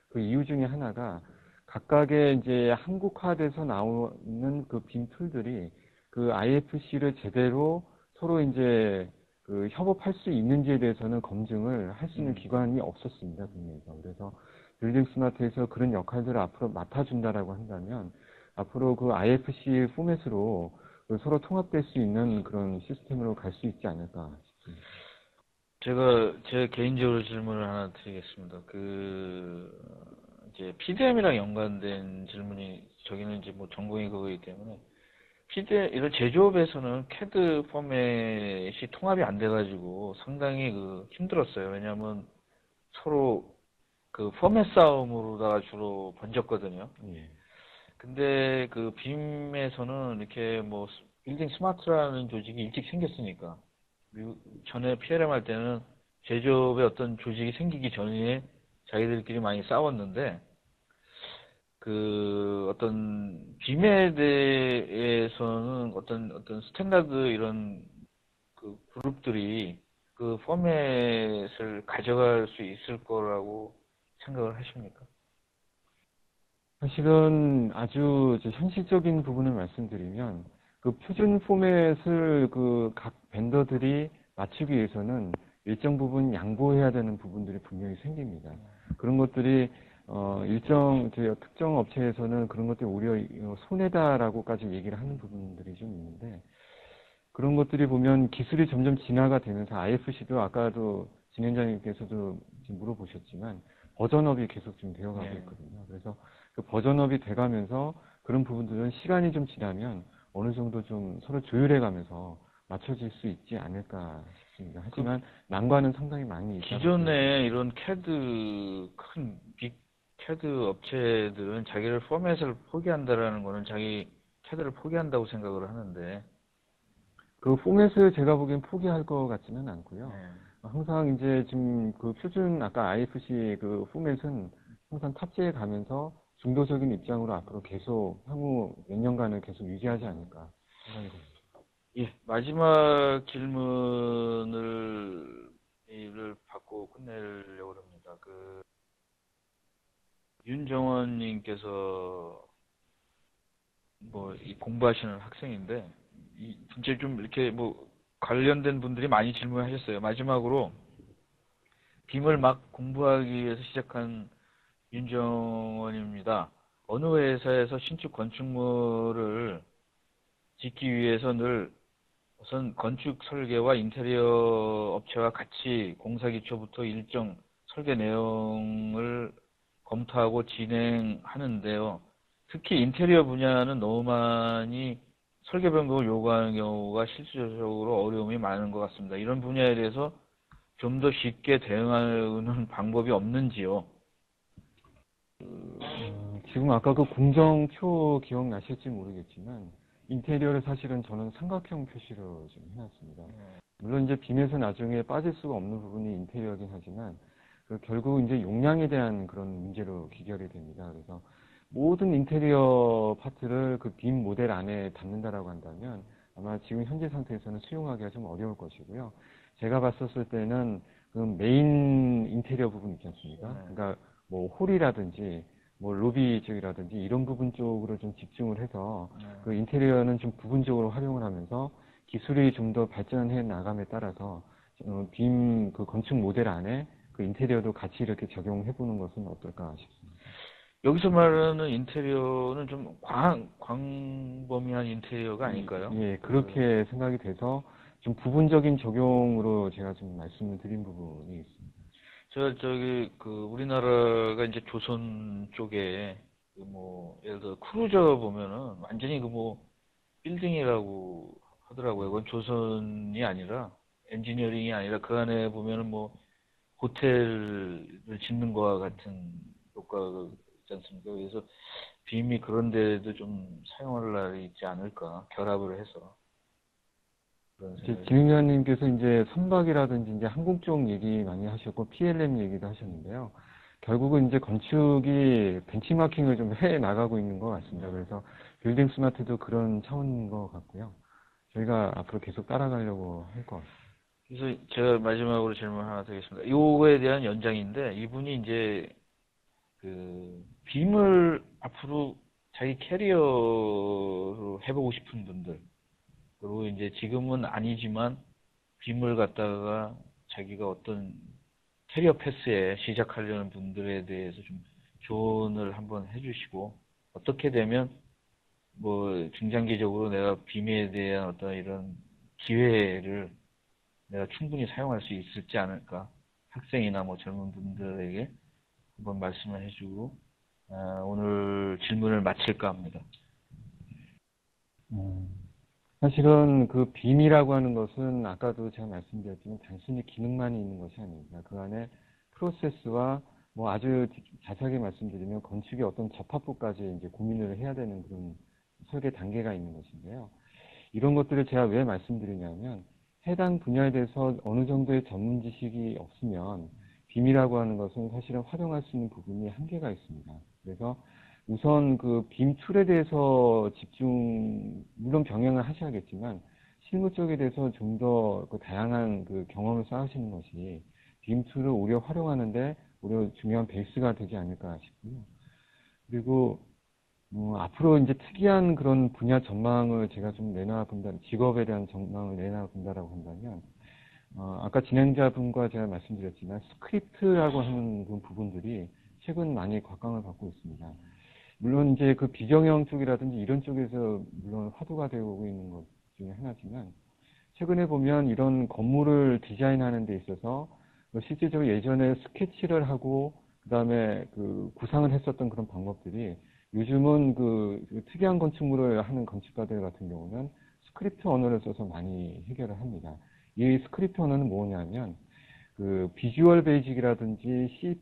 그 이유 중에 하나가 각각의 이제 한국화돼서 나오는 그 빔 툴들이 그 IFC를 제대로 서로 이제 그 협업할 수 있는지에 대해서는 검증을 할 수 있는 기관이 없었습니다, 국내에서. 그래서 빌딩 스마트에서 그런 역할들을 앞으로 맡아준다라고 한다면 앞으로 그 IFC 포맷으로 그 서로 통합될 수 있는 그런 시스템으로 갈 수 있지 않을까 싶습니다. 제 개인적으로 질문을 하나 드리겠습니다. 이제 PDM이랑 연관된 질문이, 저기는 이제 뭐 전공이 그거이기 때문에, 이런 제조업에서는 CAD 포맷이 통합이 안 돼가지고 상당히 힘들었어요. 왜냐하면 서로 그 포맷 싸움으로다가 주로 번졌거든요. 예. 근데 그 빔에서는 이렇게 뭐 빌딩 스마트라는 조직이 일찍 생겼으니까, 전에 PLM 할 때는 제조업의 어떤 조직이 생기기 전에 자기들끼리 많이 싸웠는데, 그 어떤 빔에 대해서는 어떤 스탠다드 이런 그 그룹들이 그 포맷을 가져갈 수 있을 거라고 생각을 하십니까? 사실은 아주 이제 현실적인 부분을 말씀드리면 그 표준 포맷을 그 각 벤더들이 맞추기 위해서는 일정 부분 양보해야 되는 부분들이 분명히 생깁니다. 그런 것들이 일정 특정 업체에서는 그런 것들이 오히려 손해다라고까지 얘기를 하는 부분들이 좀 있는데, 그런 것들이 보면 기술이 점점 진화가 되면서 IFC도 아까도 진행자님께서도 지금 물어보셨지만 버전업이 계속 지금 되어가고 네. 있거든요. 그래서 그 버전업이 돼가면서 그런 부분들은 시간이 좀 지나면 어느 정도 좀 서로 조율해가면서 맞춰질 수 있지 않을까 싶습니다. 하지만 난관은 상당히 많이 있다. 기존에 이런 큰 빅 CAD 업체들은 자기를 포맷을 포기한다라는 거는 자기 CAD를 포기한다고 생각을 하는데. 그 포맷을 제가 보기엔 포기할 것 같지는 않고요. 네. 항상 이제 지금 그 표준 아까 IFC 그 포맷은 항상 탑재해 가면서 중도적인 입장으로 앞으로 계속 향후 몇 년간을 계속 유지하지 않을까 생각이 듭니다. 예, 마지막 질문을 받고 끝내려고 합니다. 윤정원님께서 이 공부하시는 학생인데, 진짜 좀 이렇게 관련된 분들이 많이 질문하셨어요. 마지막으로, 빔을 막 공부하기 위해서 시작한 윤정원입니다. 어느 회사에서 신축 건축물을 짓기 위해서 늘 우선 건축 설계와 인테리어 업체와 같이 공사 기초부터 일정 설계 내용을 검토하고 진행하는데요. 특히 인테리어 분야는 너무 많이 설계 변경을 요구하는 경우가 실질적으로 어려움이 많은 것 같습니다. 이런 분야에 대해서 좀 더 쉽게 대응하는 방법이 없는지요? 지금 아까 그 공정표 기억나실지 모르겠지만 인테리어를 사실은 저는 삼각형 표시로 지금 해놨습니다. 물론 이제 빔에서 나중에 빠질 수가 없는 부분이 인테리어긴 하지만 결국 이제 용량에 대한 그런 문제로 귀결이 됩니다. 그래서 모든 인테리어 파트를 그 빔 모델 안에 담는다라고 한다면 아마 지금 현재 상태에서는 수용하기가 좀 어려울 것이고요. 제가 봤었을 때는 그 메인 인테리어 부분 있지 않습니까? 그러니까 뭐 홀이라든지 뭐 로비 쪽이라든지 이런 부분 쪽으로 좀 집중을 해서 그 인테리어는 좀 부분적으로 활용을 하면서 기술이 좀 더 발전해 나감에 따라서 빔 그 건축 모델 안에 그 인테리어도 같이 이렇게 적용해 보는 것은 어떨까 싶습니다. 여기서 말하는 인테리어는 좀 광범위한 인테리어가 아닐까요? 예, 그렇게 생각이 돼서 좀 부분적인 적용으로 제가 좀 말씀을 드린 부분이 있습니다. 우리나라가 이제 조선 쪽에, 예를 들어 크루저 보면은 완전히 빌딩이라고 하더라고요. 그건 조선이 아니라, 엔지니어링이 아니라 그 안에 보면은 호텔을 짓는 거와 같은 효과가 있지 않습니까? 그래서 빔이 그런 데도 좀 사용할 날이 있지 않을까, 결합을 해서. 그런 생각이 진흥현님께서 이제 선박이라든지 이제 항공 쪽 얘기 많이 하셨고 PLM 얘기도 하셨는데요. 결국은 이제 건축이 벤치마킹을 좀 해 나가고 있는 것 같습니다. 그래서 빌딩 스마트도 그런 차원인 것 같고요. 저희가 앞으로 계속 따라가려고 할 것 같습니다. 그래서 제가 마지막으로 질문 하나 드리겠습니다. 요거에 대한 연장인데, 이분이 이제 빔을 앞으로 자기 캐리어로 해보고 싶은 분들, 그리고 이제 지금은 아니지만 빔을 갖다가 자기가 어떤 캐리어 패스에 시작하려는 분들에 대해서 좀 조언을 한번 해주시고, 어떻게 되면 중장기적으로 내가 빔에 대한 어떤 이런 기회를 내가 충분히 사용할 수 있을지 않을까, 학생이나 젊은 분들에게 한번 말씀을 해주고, 오늘 질문을 마칠까 합니다. 사실은 그 빔이라고 하는 것은 아까도 제가 말씀드렸지만 단순히 기능만이 있는 것이 아닙니다. 그 안에 프로세스와 아주 자세하게 말씀드리면 건축의 어떤 접합부까지 이제 고민을 해야 되는 그런 설계 단계가 있는 것인데요. 이런 것들을 제가 왜 말씀드리냐면 해당 분야에 대해서 어느 정도의 전문 지식이 없으면 빔이라고 하는 것은 사실은 활용할 수 있는 부분이 한계가 있습니다. 그래서 우선 그 빔 툴에 대해서 물론 병행을 하셔야겠지만 실무 쪽에 대해서 좀 더 다양한 그 경험을 쌓으시는 것이 빔 툴을 오히려 활용하는데 오히려 중요한 베이스가 되지 않을까 싶고요. 그리고 앞으로 이제 특이한 그런 분야 전망을 제가 좀 내놔본다, 직업에 대한 전망을 내놔본다라고 한다면, 아까 진행자분과 제가 말씀드렸지만 스크립트라고 하는 그 부분들이 최근 많이 곽광을 받고 있습니다. 물론 이제 그 비정형 쪽이라든지 이런 쪽에서 물론 화두가 되고 있는 것 중에 하나지만 최근에 보면 이런 건물을 디자인하는 데 있어서 실제적으로 예전에 스케치를 하고 그다음에 그 구상을 했었던 그런 방법들이 요즘은 그 특이한 건축물을 하는 건축가들 같은 경우는 스크립트 언어를 써서 많이 해결을 합니다. 이 스크립트 언어는 뭐냐면 그 비주얼 베이직이라든지 C++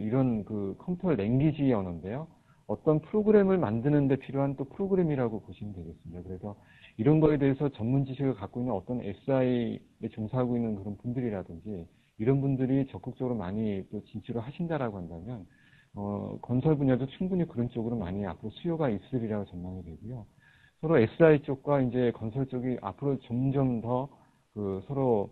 이런 그 컴퓨터 랭귀지 언어인데요. 어떤 프로그램을 만드는 데 필요한 또 프로그램이라고 보시면 되겠습니다. 그래서 이런 거에 대해서 전문 지식을 갖고 있는 어떤 SI에 종사하고 있는 그런 분들이라든지 이런 분들이 적극적으로 많이 또 진출을 하신다라고 한다면 건설 분야도 충분히 그런 쪽으로 많이 앞으로 수요가 있으리라고 전망이 되고요. 서로 SI 쪽과 이제 건설 쪽이 앞으로 점점 더 서로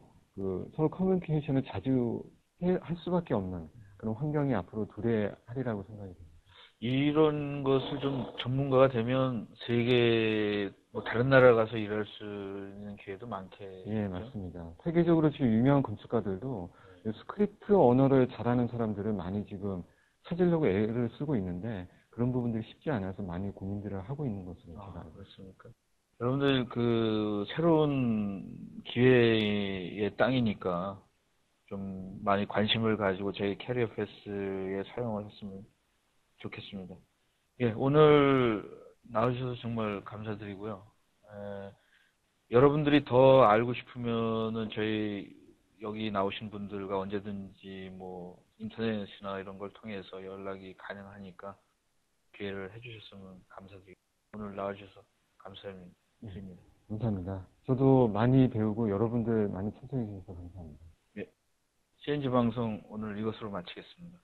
커뮤니케이션을 자주 할 수밖에 없는 그런 환경이 앞으로 도래하리라고 생각이 됩니다. 이런 것을 좀 전문가가 되면 세계 뭐 다른 나라 가서 일할 수 있는 기회도 많게. 예, 맞습니다. 세계적으로 지금 유명한 건축가들도 이 스크립트 언어를 잘하는 사람들을 많이 지금 찾으려고 애를 쓰고 있는데 그런 부분들이 쉽지 않아서 많이 고민들을 하고 있는 것으로 제가 알고 있습니다. 그렇습니까? 여러분들 그 새로운 기회의 땅이니까 좀 많이 관심을 가지고 저희 캐리어 패스에 사용을 했으면 좋겠습니다. 예, 오늘 나와주셔서 정말 감사드리고요. 여러분들이 더 알고 싶으면은 저희 여기 나오신 분들과 언제든지 뭐 인터넷이나 이런 걸 통해서 연락이 가능하니까 기회를 해주셨으면 감사드리고 오늘 나와주셔서 감사드립니다. 감사합니다. 저도 많이 배우고 여러분들 많이 청소해 주셔서 감사합니다. 예, CNG 방송 오늘 이것으로 마치겠습니다.